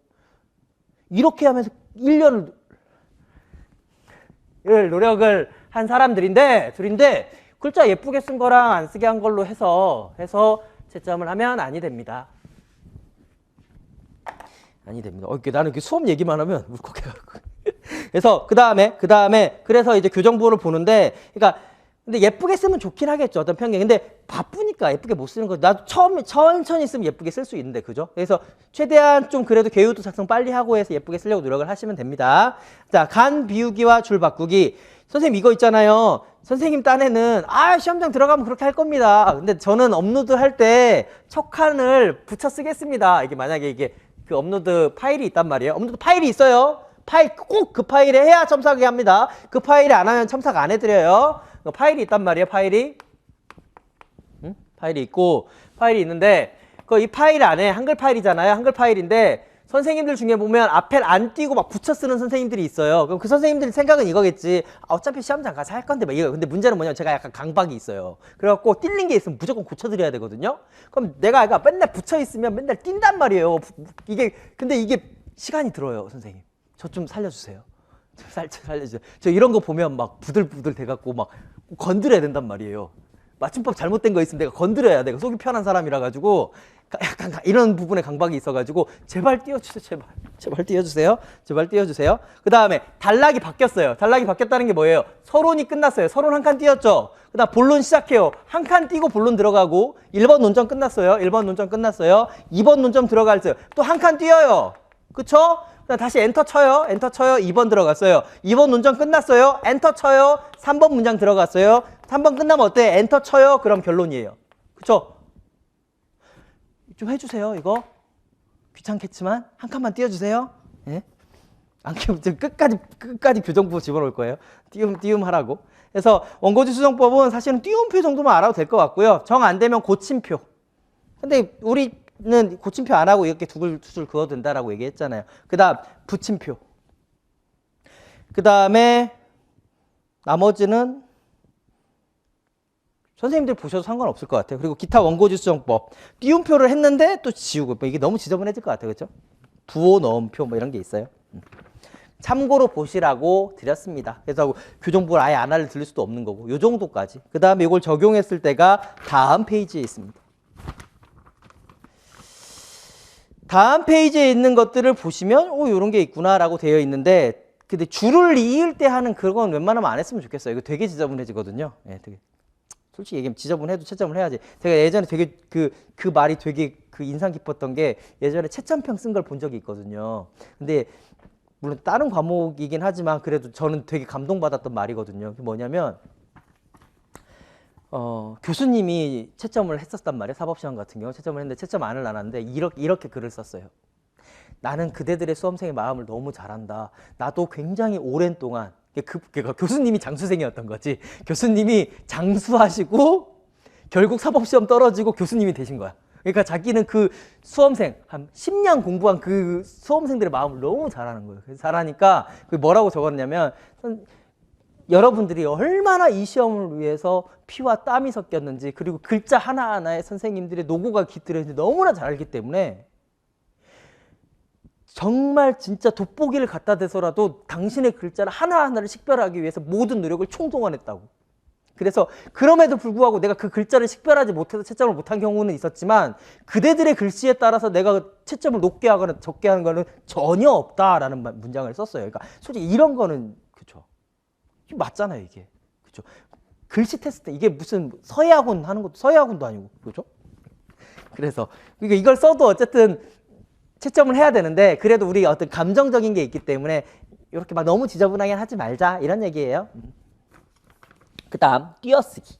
이렇게 하면서 1년을 노력을 한 사람들인데 글자 예쁘게 쓴 거랑 안 쓰게 한 걸로 해서 채점을 하면 아니 됩니다. 아니 됩니다. 나는 이렇게 수업 얘기만 하면 울컥해가지고. 그래서 그 다음에 그래서 이제 교정부호를 보는데, 그러니까 근데 예쁘게 쓰면 좋긴 하겠죠. 어떤 편견. 근데 바쁘니까 예쁘게 못 쓰는 거죠. 나도 천천히 쓰면 예쁘게 쓸 수 있는데, 그죠? 그래서 최대한 좀 그래도 개요도 작성 빨리 하고 해서 예쁘게 쓰려고 노력을 하시면 됩니다. 자, 간 비우기와 줄 바꾸기. 선생님 이거 있잖아요. 선생님 딴에는 시험장 들어가면 그렇게 할 겁니다. 근데 저는 업로드 할 때 첫 칸을 붙여 쓰겠습니다. 이게 만약에 이게 그 업로드 파일이 있단 말이에요. 업로드 파일이 있어요. 파일 꼭 그 파일에 해야 첨삭이 합니다. 그 파일에 안 하면 첨삭 안 해드려요. 파일이 있단 말이에요. 파일이 있고 파일이 있는데 이 파일 안에 한글 파일이잖아요. 한글 파일인데 선생님들 중에 보면 앞에 안 띄고 막 붙여 쓰는 선생님들이 있어요. 그럼 그 선생님들 생각은 이거겠지. 어차피 시험장 가서 할 건데 막 이거. 근데 문제는 뭐냐면 제가 약간 강박이 있어요. 그래갖고 띨린 게 있으면 무조건 고쳐드려야 되거든요. 그럼 내가 맨날 붙여 있으면 맨날 띈단 말이에요. 근데 이게 시간이 들어요, 선생님. 저 좀 살려주세요. 살려주세요. 저 이런 거 보면 막 부들부들 돼갖고 막 건드려야 된단 말이에요. 맞춤법 잘못된 거 있으면 내가 건드려야 돼. 속이 편한 사람이라 가지고 약간 이런 부분에 강박이 있어가지고 제발 띄워주세요. 제발 띄워주세요. 제발 띄워주세요. 그 다음에 단락이 바뀌었어요. 단락이 바뀌었다는 게 뭐예요? 서론이 끝났어요. 서론 한 칸 띄웠죠. 그 다음 본론 시작해요. 한 칸 띄고 본론 들어가고 1번 논점 끝났어요. 1번 논점 끝났어요. 2번 논점 들어갈게요. 또 한 칸 띄어요. 그쵸? 다시 엔터 쳐요. 엔터 쳐요. 2번 들어갔어요. 2번 논점 끝났어요. 엔터 쳐요. 3번 문장 들어갔어요. 3번 끝나면 어때? 엔터 쳐요. 그럼 결론이에요. 그쵸? 좀 해주세요. 이거 귀찮겠지만 한 칸만 띄워주세요. 예? 안 띄우면 끝까지 교정부 집어넣을 거예요. 띄움 하라고. 그래서 원고지 수정법은 사실은 띄움표 정도만 알아도 될 것 같고요. 정 안 되면 고침표. 근데 우리는 고침표 안 하고 이렇게 두 줄 그어도 된다라고 얘기했잖아요. 그 다음 붙임표. 그 다음에 나머지는 선생님들 보셔도 상관없을 것 같아요. 그리고 기타 원고지 수정법. 띄움표를 했는데 또 지우고. 이게 너무 지저분해질 것 같아요. 그렇죠? 부호 넣음표 뭐 이런 게 있어요. 참고로 보시라고 드렸습니다. 그래서 교정부를 아예 안 알려드릴 수도 없는 거고. 요 정도까지. 그 다음에 이걸 적용했을 때가 다음 페이지에 있습니다. 다음 페이지에 있는 것들을 보시면 이런 게 있구나라고 되어 있는데 근데 줄을 이을 때 하는 그건 웬만하면 안 했으면 좋겠어요. 이거 되게 지저분해지거든요. 예, 되게. 솔직히 얘기하면 지저분해도 채점을 해야지. 제가 예전에 되게 그 말이 되게 그 인상 깊었던 게 예전에 채점평 쓴 걸 본 적이 있거든요. 근데 물론 다른 과목이긴 하지만 그래도 저는 되게 감동받았던 말이거든요. 그게 뭐냐면 교수님이 채점을 했었단 말이에요. 사법시험 같은 경우 채점을 했는데 채점 안을 나눴는데 이렇게 글을 썼어요. 나는 그대들의 수험생의 마음을 너무 잘 안다. 나도 굉장히 오랜 동안 그러니까 교수님이 장수생이었던 거지. 교수님이 장수하시고 결국 사법시험 떨어지고 교수님이 되신 거야. 그러니까 자기는 그 수험생 한 10년 공부한 그 수험생들의 마음을 너무 잘하는 거예요. 그래서 잘하니까 그 뭐라고 적었냐면 여러분들이 얼마나 이 시험을 위해서 피와 땀이 섞였는지 그리고 글자 하나하나에 선생님들의 노고가 깃들어있는지 너무나 잘 알기 때문에 정말 진짜 돋보기를 갖다 대서라도 당신의 글자를 하나하나를 식별하기 위해서 모든 노력을 총동원했다고. 그래서 그럼에도 불구하고 내가 그 글자를 식별하지 못해서 채점을 못한 경우는 있었지만 그대들의 글씨에 따라서 내가 채점을 높게 하거나 적게 하는 거는 전혀 없다라는 문장을 썼어요. 그러니까 솔직히 이런 거는 그쵸. 맞잖아요, 이게. 그쵸. 글씨 테스트 이게 무슨 서예학원 하는 것도 서예학원도 아니고 그죠? 그래서 그러니까 이걸 써도 어쨌든 채점을 해야 되는데 그래도 우리 어떤 감정적인 게 있기 때문에 이렇게 막 너무 지저분하게 하지 말자 이런 얘기예요. 그 다음 띄어쓰기.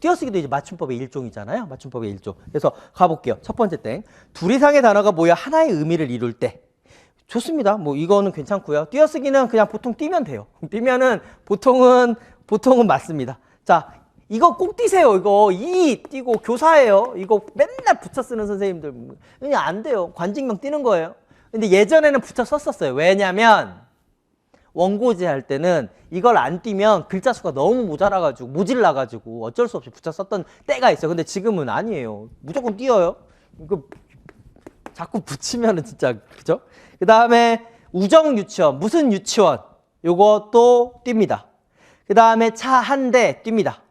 띄어쓰기도 이제 맞춤법의 일종이잖아요. 맞춤법의 일종. 그래서 가볼게요. 첫 번째 땡. 둘 이상의 단어가 모여 하나의 의미를 이룰 때. 좋습니다. 뭐 이거는 괜찮고요. 띄어쓰기는 그냥 보통 띄면 돼요. 띄면은 보통은 맞습니다. 자, 이거 꼭 띄세요. 이거 이 띄고 교사예요. 이거 맨날 붙여 쓰는 선생님들 그냥 안 돼요. 관직명 띄는 거예요. 근데 예전에는 붙여 썼었어요. 왜냐면 원고지 할 때는 이걸 안 띄면 글자 수가 너무 모질라가지고 어쩔 수 없이 붙여 썼던 때가 있어요. 근데 지금은 아니에요. 무조건 띄어요. 이거 자꾸 붙이면은 진짜 그죠? 그 다음에 우정 유치원 무슨 유치원 요것도 띱니다. 그 다음에 차 한 대 띱니다.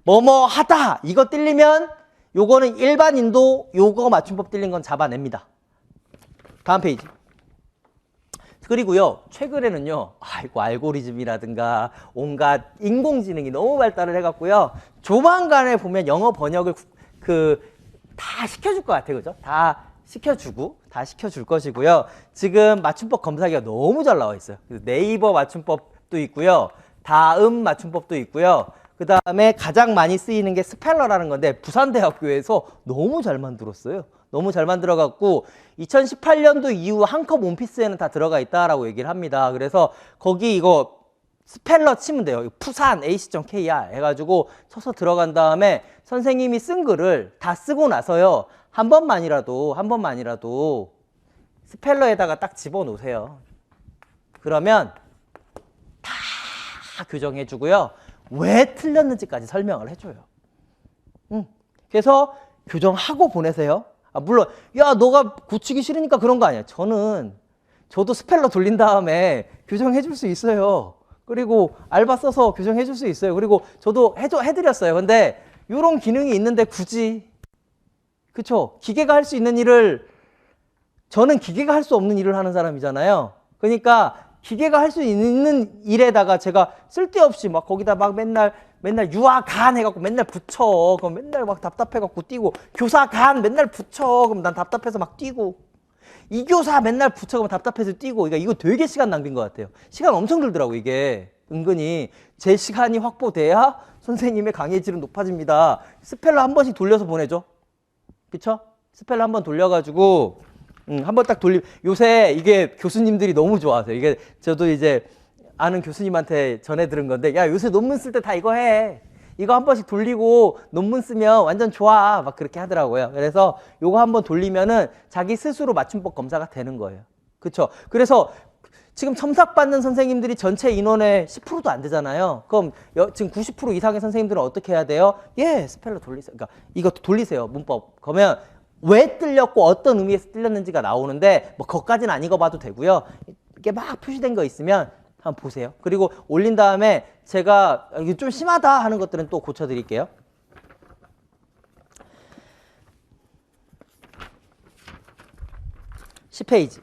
뭐뭐 하다 이거 띄리면 요거는 일반인도 요거 맞춤법 띄린 건 잡아냅니다. 다음 페이지. 그리고요 최근에는요 아이고 알고리즘이라든가 온갖 인공지능이 너무 발달을 해갖고요 조만간에 보면 영어 번역을 다 시켜줄 것 같아요. 그죠? 다 시켜줄 것이고요. 지금 맞춤법 검사기가 너무 잘 나와 있어요. 네이버 맞춤법도 있고요. 다음 맞춤법도 있고요. 그 다음에 가장 많이 쓰이는 게 스펠러라는 건데 부산대학교에서 너무 잘 만들었어요. 너무 잘 만들어갖고 2018년도 이후 한컵 원피스에는 다 들어가 있다라고 얘기를 합니다. 그래서 거기 이거 스펠러 치면 돼요. 푸산 ac.kr 해가지고 쳐서 들어간 다음에 선생님이 쓴 글을 다 쓰고 나서요. 한 번만이라도 스펠러에다가 딱 집어넣으세요. 그러면 다 교정해주고요. 왜 틀렸는지까지 설명을 해줘요. 그래서 교정하고 보내세요. 물론 야 너가 고치기 싫으니까 그런 거 아니야. 저도 스펠러 돌린 다음에 교정해줄 수 있어요. 그리고 알바 써서 교정해줄 수 있어요. 그리고 저도 해드렸어요. 근데 이런 기능이 있는데 굳이 그쵸? 기계가 할 수 있는 일을 저는 기계가 할 수 없는 일을 하는 사람이잖아요. 그러니까 기계가 할 수 있는 일에다가 제가 쓸데없이 막 거기다 막 맨날 유아간 해갖고 맨날 붙여. 그럼 맨날 막 답답해갖고 뛰고 교사간 맨날 붙여. 그럼 난 답답해서 막 뛰고 이 교사 맨날 붙여. 그럼 답답해서 뛰고 이거 되게 시간 낭비인 것 같아요. 시간 엄청 들더라고 이게. 은근히 제 시간이 확보돼야 선생님의 강의 질은 높아집니다. 스펠러 한 번씩 돌려서 보내줘. 그쵸? 스펠러 한 번 돌려가지고 한번 딱 요새 이게 교수님들이 너무 좋아하세요. 이게 저도 이제 아는 교수님한테 전해 들은 건데 야 요새 논문 쓸 때 다 이거 해. 이거 한 번씩 돌리고 논문 쓰면 완전 좋아. 막 그렇게 하더라고요. 그래서 요거 한번 돌리면은 자기 스스로 맞춤법 검사가 되는 거예요. 그쵸? 그래서 지금 첨삭 받는 선생님들이 전체 인원의 10%도 안 되잖아요. 그럼 지금 90% 이상의 선생님들은 어떻게 해야 돼요? 스펠러 돌리세요. 그러니까 이거 돌리세요. 문법. 그러면 왜 틀렸고 어떤 의미에서 틀렸는지가 나오는데 뭐 그것까지는 안 읽어봐도 되고요. 이게 막 표시된 거 있으면 한번 보세요. 그리고 올린 다음에 제가 이게 좀 심하다 하는 것들은 또 고쳐드릴게요. 10페이지.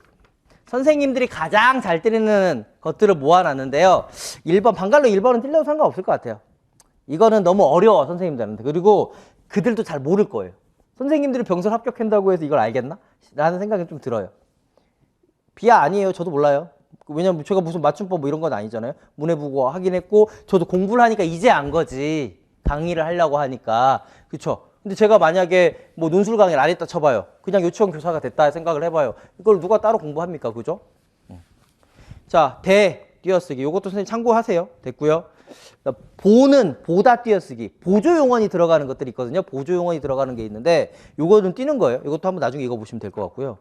선생님들이 가장 잘 때리는 것들을 모아놨는데요. 1번, 방갈로 1번은 뛸려도 상관없을 것 같아요. 이거는 너무 어려워, 선생님들한테. 그리고 그들도 잘 모를 거예요. 선생님들이 병설 합격한다고 해서 이걸 알겠나? 라는 생각이 좀 들어요. 비하 아니에요. 저도 몰라요. 왜냐면 제가 무슨 맞춤법 뭐 이런 건 아니잖아요. 문해부고 하긴 했고, 저도 공부를 하니까 이제 안 거지. 강의를 하려고 하니까. 그쵸? 근데 제가 만약에 뭐 논술 강의를 안 했다 쳐봐요. 그냥 유치원 교사가 됐다 생각을 해봐요. 이걸 누가 따로 공부합니까? 그죠? 자, 띄어쓰기. 요것도 선생님 참고하세요. 됐고요. 보는, 보다 띄어쓰기. 보조 용언이 들어가는 것들이 있거든요. 보조 용언이 들어가는 게 있는데 요거는 띄는 거예요. 이것도 한번 나중에 읽어보시면 될 것 같고요.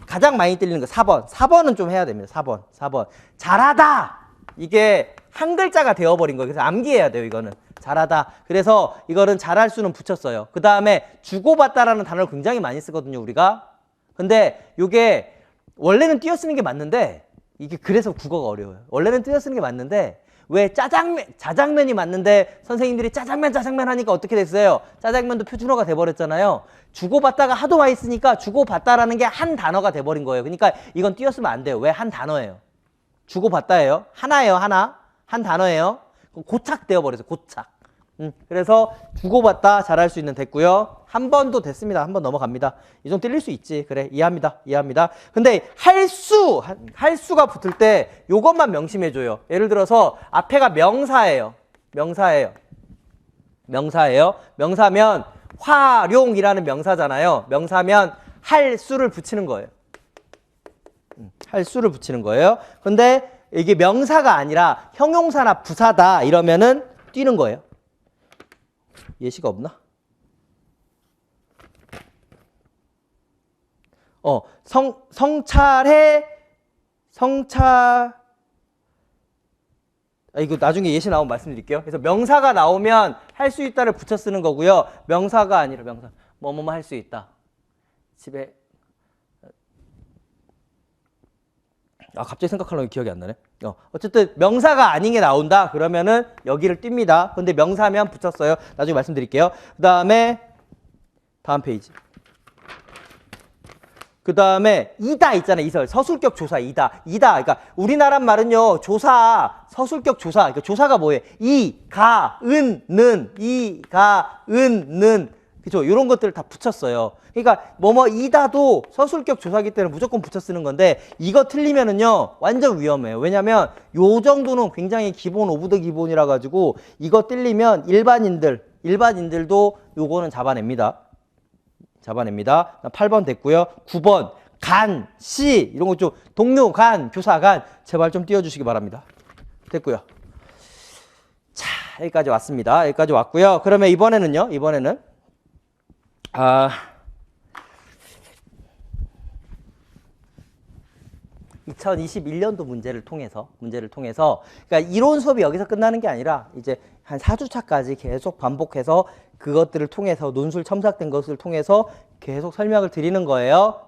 가장 많이 들리는 거 4번. 4번은 좀 해야 됩니다. 4번. 잘하다. 이게 한 글자가 되어버린 거예요. 그래서 암기해야 돼요. 이거는. 잘하다. 그래서 이거는 잘할 수는 붙였어요. 그 다음에 주고받다라는 단어를 굉장히 많이 쓰거든요. 우리가. 근데 이게 원래는 띄어쓰는 게 맞는데 이게 그래서 국어가 어려워요. 원래는 띄어쓰는 게 맞는데 왜 자장면이 맞는데 선생님들이 짜장면 하니까 어떻게 됐어요? 짜장면도 표준어가 돼버렸잖아요. 주고받다가 하도 많이 쓰니까 주고받다라는 게 한 단어가 돼버린 거예요. 그러니까 이건 띄어쓰면 안 돼요. 왜? 한 단어예요. 주고받다예요. 하나예요. 하나. 한 단어예요. 고착되어 버려서 고착. 그래서 주고받다 잘할 수 있는 됐고요. 한 번도 됐습니다. 한 번 넘어갑니다. 이 정도 틀릴 수 있지. 그래, 이해합니다. 근데 할 수가 붙을 때 요것만 명심해줘요. 예를 들어서 앞에가 명사예요. 명사면 활용이라는 명사잖아요. 명사면 할 수를 붙이는 거예요. 할 수를 붙이는 거예요. 근데 이게 명사가 아니라 형용사나 부사다 이러면은 뛰는 거예요. 예시가 없나? 이거 나중에 예시 나오면 말씀드릴게요. 그래서 명사가 나오면 할 수 있다를 붙여 쓰는 거고요. 명사가 아니라 명사. 뭐뭐뭐 할 수 있다. 집에 갑자기 생각하려고 기억이 안 나네. 어쨌든 명사가 아닌 게 나온다. 그러면은 여기를 띱니다. 근데 명사면 붙였어요. 나중에 말씀드릴게요. 그 다음에 다음 페이지. 그 다음에 이다 있잖아요. 이설 서술격 조사 이다. 그러니까 우리나라 말은요. 조사 서술격 조사. 그러니까 조사가 뭐예요? 이, 가, 은, 는. 그죠? 이런 것들을 다 붙였어요. 그러니까 이다도 서술격 조사기 때문에 무조건 붙여 쓰는 건데 이거 틀리면은요 완전 위험해요. 왜냐면 요 정도는 굉장히 기본 오브 더 기본이라 가지고 이거 틀리면 일반인들도 요거는 잡아냅니다. 8번 됐고요. 9번 간, 시 이런 거 좀 동료, 간, 교사, 간 제발 좀 띄워주시기 바랍니다. 됐고요. 자, 여기까지 왔습니다. 여기까지 왔고요. 그러면 이번에는 2021년도 문제를 통해서 그러니까 이론 수업이 여기서 끝나는 게 아니라 이제 한 4주차까지 계속 반복해서 그것들을 통해서 논술 첨삭된 것을 통해서 계속 설명을 드리는 거예요.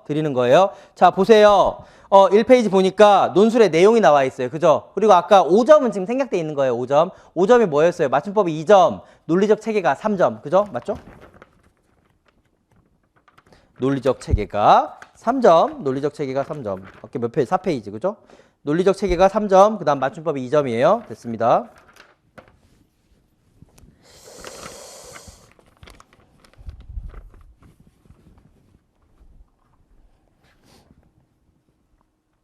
자, 보세요. 1페이지 보니까 논술의 내용이 나와 있어요. 그죠? 그리고 아까 5점은 지금 생략돼 있는 거예요. 5점. 5점이 뭐였어요? 맞춤법이 2점, 논리적 체계가 3점. 그죠? 맞죠? 논리적 체계가 3점. 어깨 몇 페이지? 4페이지. 그죠? 논리적 체계가 3점. 그 다음 맞춤법이 2점이에요. 됐습니다.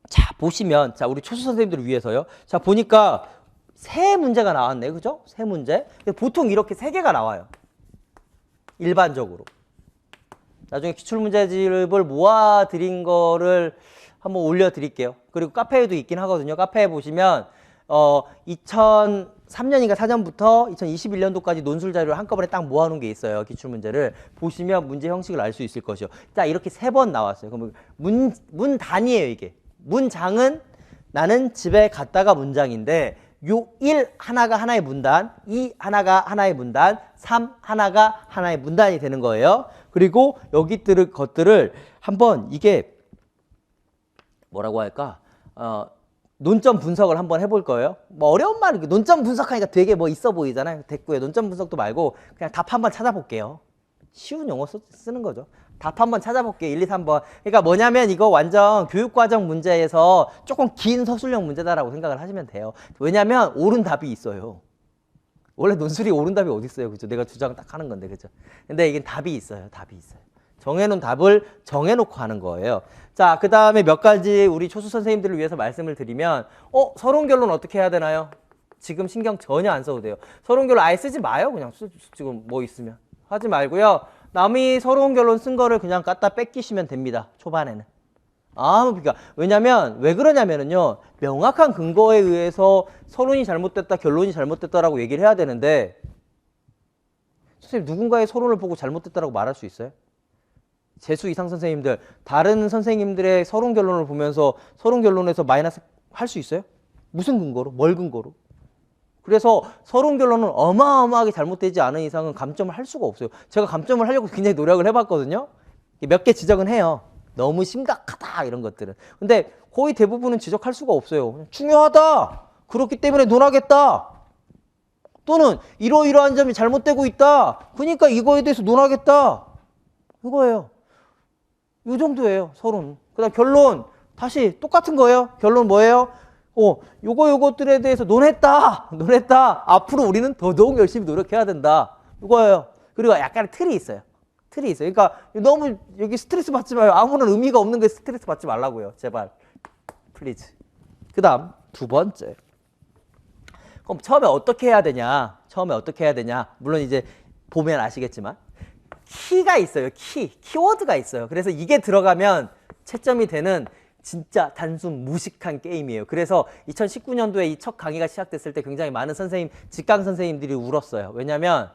자, 보시면, 우리 초수 선생님들을 위해서요. 자, 보니까 세 문제가 나왔네요. 그죠? 세 문제. 보통 이렇게 3개가 나와요. 일반적으로. 나중에 기출문제집을 모아드린 거를 한번 올려드릴게요. 그리고 카페에도 있긴 하거든요. 카페에 보시면 2003년인가 4년부터 2021년도까지 논술 자료를 한꺼번에 딱 모아놓은 게 있어요. 기출문제를 보시면 문제 형식을 알 수 있을 것이요. 자, 이렇게 3번 나왔어요. 그럼 문 단위예요. 이게 문장은 나는 집에 갔다가 문장인데 요 1 하나가 하나의 문단, 2 하나가 하나의 문단, 3 하나가 하나의 문단이 되는 거예요. 그리고 여기 것들을 한번 이게 뭐라고 할까? 논점 분석을 한번 해볼 거예요. 어려운 말, 논점 분석하니까 되게 있어 보이잖아요. 됐고요. 논점 분석도 말고 그냥 답 한번 찾아볼게요. 쉬운 용어 쓰는 거죠. 답 한번 찾아볼게요. 1, 2, 3번. 그러니까 뭐냐면 이거 완전 교육과정 문제에서 조금 긴 서술형 문제다라고 생각을 하시면 돼요. 왜냐면 옳은 답이 있어요. 원래 논술이 옳은 답이 어디 있어요. 그죠? 내가 주장 딱 하는 건데. 그죠? 근데 이게 답이 있어요. 답이 있어요. 정해놓은 답을 정해놓고 하는 거예요. 자, 그 다음에 몇 가지 우리 초수 선생님들을 위해서 말씀을 드리면 서론 결론 어떻게 해야 되나요? 지금 신경 전혀 안 써도 돼요. 서론 결론 아예 쓰지 마요. 그냥 지금 뭐 있으면. 하지 말고요. 남이 서론 결론 쓴 거를 그냥 갖다 뺏기시면 됩니다. 초반에는. 그러니까 왜냐면 왜 그러냐면은요. 명확한 근거에 의해서 서론이 잘못됐다, 결론이 잘못됐다라고 얘기를 해야 되는데 선생님 누군가의 서론을 보고 잘못됐다라고 말할 수 있어요? 재수 이상 선생님들, 다른 선생님들의 서론 결론을 보면서 서론 결론에서 마이너스 할 수 있어요? 무슨 근거로? 뭘 근거로? 그래서 서론 결론은 어마어마하게 잘못되지 않은 이상은 감점을 할 수가 없어요. 제가 감점을 하려고 굉장히 노력을 해봤거든요. 몇 개 지적은 해요. 너무 심각하다 이런 것들은. 근데 거의 대부분은 지적할 수가 없어요. 중요하다. 그렇기 때문에 논하겠다. 또는 이러이러한 점이 잘못되고 있다. 그러니까 이거에 대해서 논하겠다. 이거예요. 이 정도예요. 서론. 그다음 결론. 다시 똑같은 거예요. 결론 뭐예요? 요것들에 대해서 논했다. 앞으로 우리는 더더욱 열심히 노력해야 된다. 이거예요. 그리고 약간의 틀이 있어요. 그러니까 너무 여기 스트레스 받지 마요. 아무런 의미가 없는 거에 스트레스 받지 말라고요. 제발. 플리즈. 그 다음 두 번째. 그럼 처음에 어떻게 해야 되냐? 물론 이제 보면 아시겠지만 키가 있어요. 키워드가 있어요. 그래서 이게 들어가면 채점이 되는 진짜 단순 무식한 게임이에요. 그래서 2019년도에 이 첫 강의가 시작됐을 때 굉장히 많은 직강 선생님들이 울었어요. 왜냐면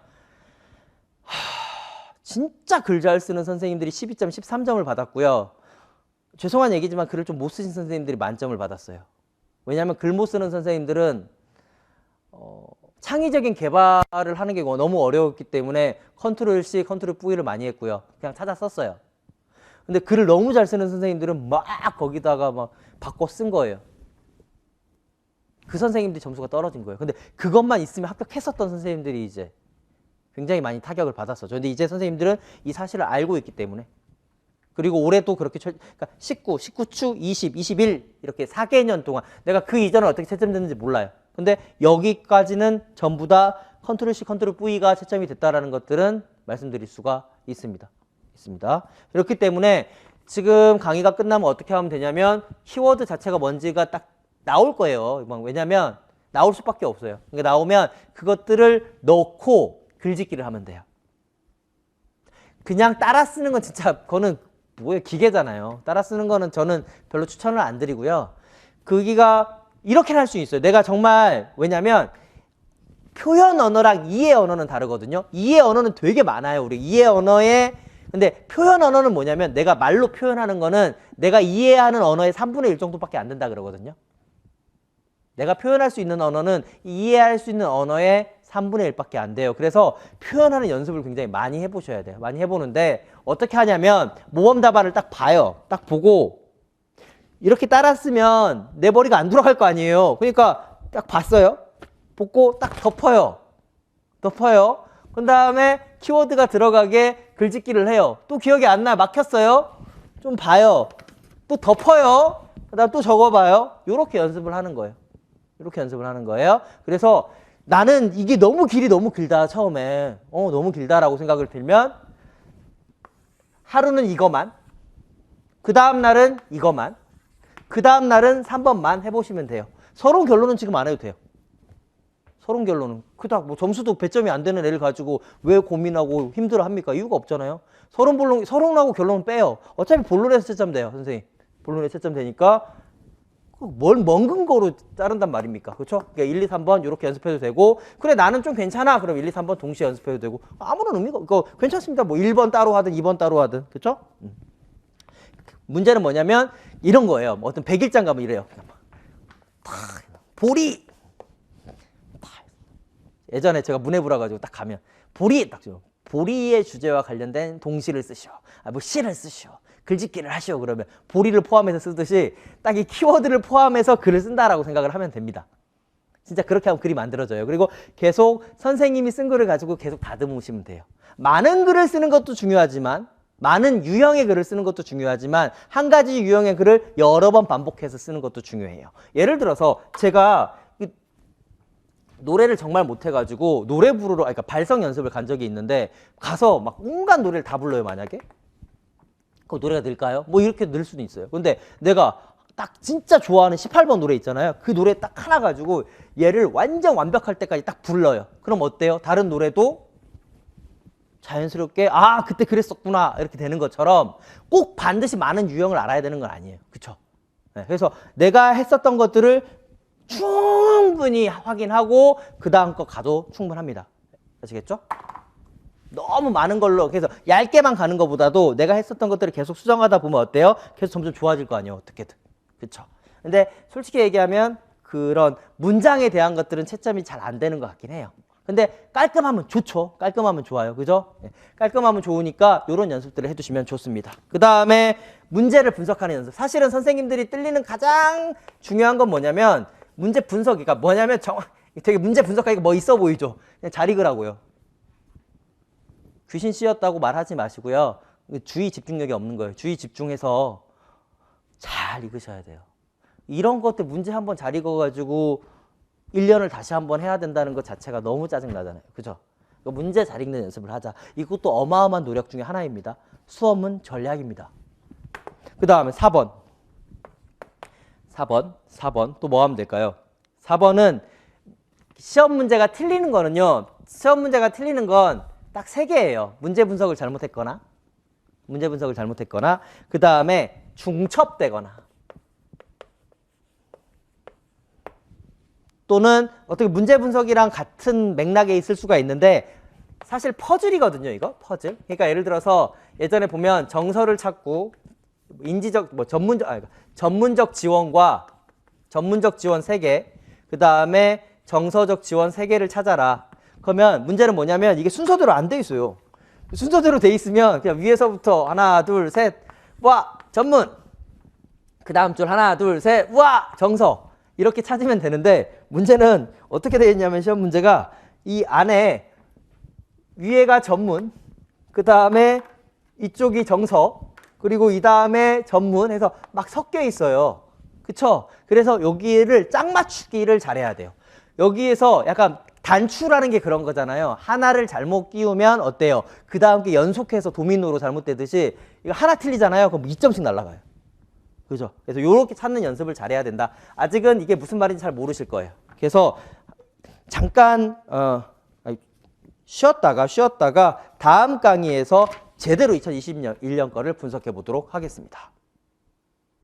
진짜 글 잘 쓰는 선생님들이 12점, 13점을 받았고요. 죄송한 얘기지만 글을 좀 못 쓰신 선생님들이 만점을 받았어요. 왜냐하면 글 못 쓰는 선생님들은 창의적인 개발을 하는 게 너무 어려웠기 때문에 컨트롤 C, 컨트롤 V를 많이 했고요. 그냥 찾아 썼어요. 근데 글을 너무 잘 쓰는 선생님들은 막 거기다가 막 바꿔 쓴 거예요. 그 선생님들이 점수가 떨어진 거예요. 근데 그것만 있으면 합격했었던 선생님들이 이제 굉장히 많이 타격을 받았었죠. 근데 이제 선생님들은 이 사실을 알고 있기 때문에. 그리고 올해 또 그렇게 그러니까 19추, 20, 21 이렇게 4개년 동안 내가 그 이전에 어떻게 채점됐는지 몰라요. 근데 여기까지는 전부 다 컨트롤 C, 컨트롤 V가 채점이 됐다라는 것들은 말씀드릴 수가 있습니다. 그렇기 때문에 지금 강의가 끝나면 어떻게 하면 되냐면 키워드 자체가 뭔지가 딱 나올 거예요. 왜냐면 나올 수밖에 없어요. 그러니까 나오면 그것들을 넣고 글짓기를 하면 돼요. 그냥 따라 쓰는 건 진짜 그거는 뭐예요? 기계잖아요. 따라 쓰는 거는 저는 별로 추천을 안 드리고요. 그기가 이렇게 할 수 있어요. 내가 정말 왜냐면 표현 언어랑 이해 언어는 다르거든요. 이해 언어는 되게 많아요. 우리 이해 언어에 근데 표현 언어는 뭐냐면 내가 말로 표현하는 거는 내가 이해하는 언어의 3분의 1 정도밖에 안 된다 그러거든요. 내가 표현할 수 있는 언어는 이해할 수 있는 언어의 3분의 1밖에 안 돼요. 그래서 표현하는 연습을 굉장히 많이 해보셔야 돼요. 많이 해보는데 어떻게 하냐면 모범 답안을 딱 봐요. 딱 보고 이렇게 따라 쓰면 내 머리가 안 돌아갈 거 아니에요. 그러니까 딱 봤어요. 보고 딱 덮어요. 그 다음에 키워드가 들어가게 글짓기를 해요. 또 기억이 안 나요. 막혔어요. 좀 봐요. 또 덮어요. 그 다음 또 적어봐요. 이렇게 연습을 하는 거예요. 그래서 나는 이게 길이 너무 길다 처음에 너무 길다라고 생각을 들면 하루는 이거만 그 다음 날은 이거만 그 다음 날은 3번만 해보시면 돼요. 서론 결론은 지금 안 해도 돼요. 서론 결론은 그닥 뭐 점수도 배점이 안 되는 애를 가지고 왜 고민하고 힘들어합니까? 이유가 없잖아요. 서론하고 결론은 빼요. 어차피 본론에서 채점 돼요, 선생님. 본론에서 채점 되니까 먼 근거로 자른단 말입니까? 그렇죠? 그러니까 1, 2, 3번 이렇게 연습해도 되고 그래 나는 좀 괜찮아. 그럼 1, 2, 3번 동시에 연습해도 되고 아무런 의미가 없고 괜찮습니다. 뭐 1번 따로 하든 2번 따로 하든 그렇죠? 문제는 뭐냐면 이런 거예요. 어떤 백일장 가면 이래요. 보리 예전에 제가 문해부라 가지고 딱 가면 보리의 주제와 관련된 동시를 쓰시오. 뭐 시를 쓰시오. 글짓기를 하시오. 그러면 보리를 포함해서 쓰듯이 딱 이 키워드를 포함해서 글을 쓴다라고 생각을 하면 됩니다. 진짜 그렇게 하면 글이 만들어져요. 그리고 계속 선생님이 쓴 글을 가지고 계속 다듬으시면 돼요. 많은 글을 쓰는 것도 중요하지만 많은 유형의 글을 쓰는 것도 중요하지만 한 가지 유형의 글을 여러 번 반복해서 쓰는 것도 중요해요. 예를 들어서 제가 노래를 정말 못해가지고 노래 부르러, 그러니까 발성 연습을 간 적이 있는데 가서 막 온갖 노래를 다 불러요, 만약에. 그 노래가 늘까요? 뭐 이렇게 늘 수도 있어요. 근데 내가 딱 진짜 좋아하는 18번 노래 있잖아요. 그 노래 딱 하나 가지고 얘를 완전 완벽할 때까지 딱 불러요. 그럼 어때요? 다른 노래도 자연스럽게 아 그때 그랬었구나 이렇게 되는 것처럼 꼭 반드시 많은 유형을 알아야 되는 건 아니에요. 그쵸? 네, 그래서 내가 했었던 것들을 충분히 확인하고 그 다음 거 가도 충분합니다. 아시겠죠? 너무 많은 걸로 그래서 얇게만 가는 것보다도 내가 했었던 것들을 계속 수정하다 보면 어때요? 계속 점점 좋아질 거 아니에요. 어떻게든. 그쵸? 근데 솔직히 얘기하면 그런 문장에 대한 것들은 채점이 잘 안 되는 것 같긴 해요. 근데 깔끔하면 좋죠. 깔끔하면 좋아요. 그죠? 네. 깔끔하면 좋으니까 이런 연습들을 해두시면 좋습니다. 그 다음에 문제를 분석하는 연습. 사실은 선생님들이 틀리는 가장 중요한 건 뭐냐면 문제 분석이가 뭐냐면 되게 문제 분석하기가 뭐 있어 보이죠? 그냥 잘 읽으라고요. 귀신 씌었다고 말하지 마시고요. 주의 집중력이 없는 거예요. 주의 집중해서 잘 읽으셔야 돼요. 이런 것들 문제 한번 잘 읽어가지고 1년을 다시 한번 해야 된다는 것 자체가 너무 짜증나잖아요. 그죠? 문제 잘 읽는 연습을 하자. 이것도 어마어마한 노력 중에 하나입니다. 수험은 전략입니다. 그 다음에 4번. 4번. 또 뭐 하면 될까요? 4번은 시험 문제가 틀리는 거는요. 시험 문제가 틀리는 건 딱 3개예요. 문제 분석을 잘못했거나 그 다음에 중첩되거나 또는 어떻게 문제 분석이랑 같은 맥락에 있을 수가 있는데 사실 퍼즐이거든요. 이거 퍼즐. 그러니까 예를 들어서 예전에 보면 정서를 찾고 인지적 전문적 지원과 전문적 지원 3개 그 다음에 정서적 지원 3개를 찾아라. 그러면 문제는 뭐냐면 이게 순서대로 안 돼 있어요. 순서대로 돼 있으면 그냥 위에서부터 하나 둘 셋 와 전문 그 다음 줄 하나 둘 셋 와 정서 이렇게 찾으면 되는데 문제는 어떻게 되어 있냐면 시험 문제가 이 안에 위에가 전문 그 다음에 이쪽이 정서 그리고 이 다음에 전문 해서 막 섞여 있어요. 그쵸? 그래서 여기를 짝 맞추기를 잘해야 돼요. 여기에서 약간 단추라는 게 그런 거잖아요. 하나를 잘못 끼우면 어때요? 그 다음 게 연속해서 도미노로 잘못되듯이 이거 하나 틀리잖아요. 그럼 2점씩 날아가요. 그죠? 그래서 이렇게 찾는 연습을 잘해야 된다. 아직은 이게 무슨 말인지 잘 모르실 거예요. 그래서 잠깐 쉬었다가 다음 강의에서 제대로 2021년 거를 분석해 보도록 하겠습니다.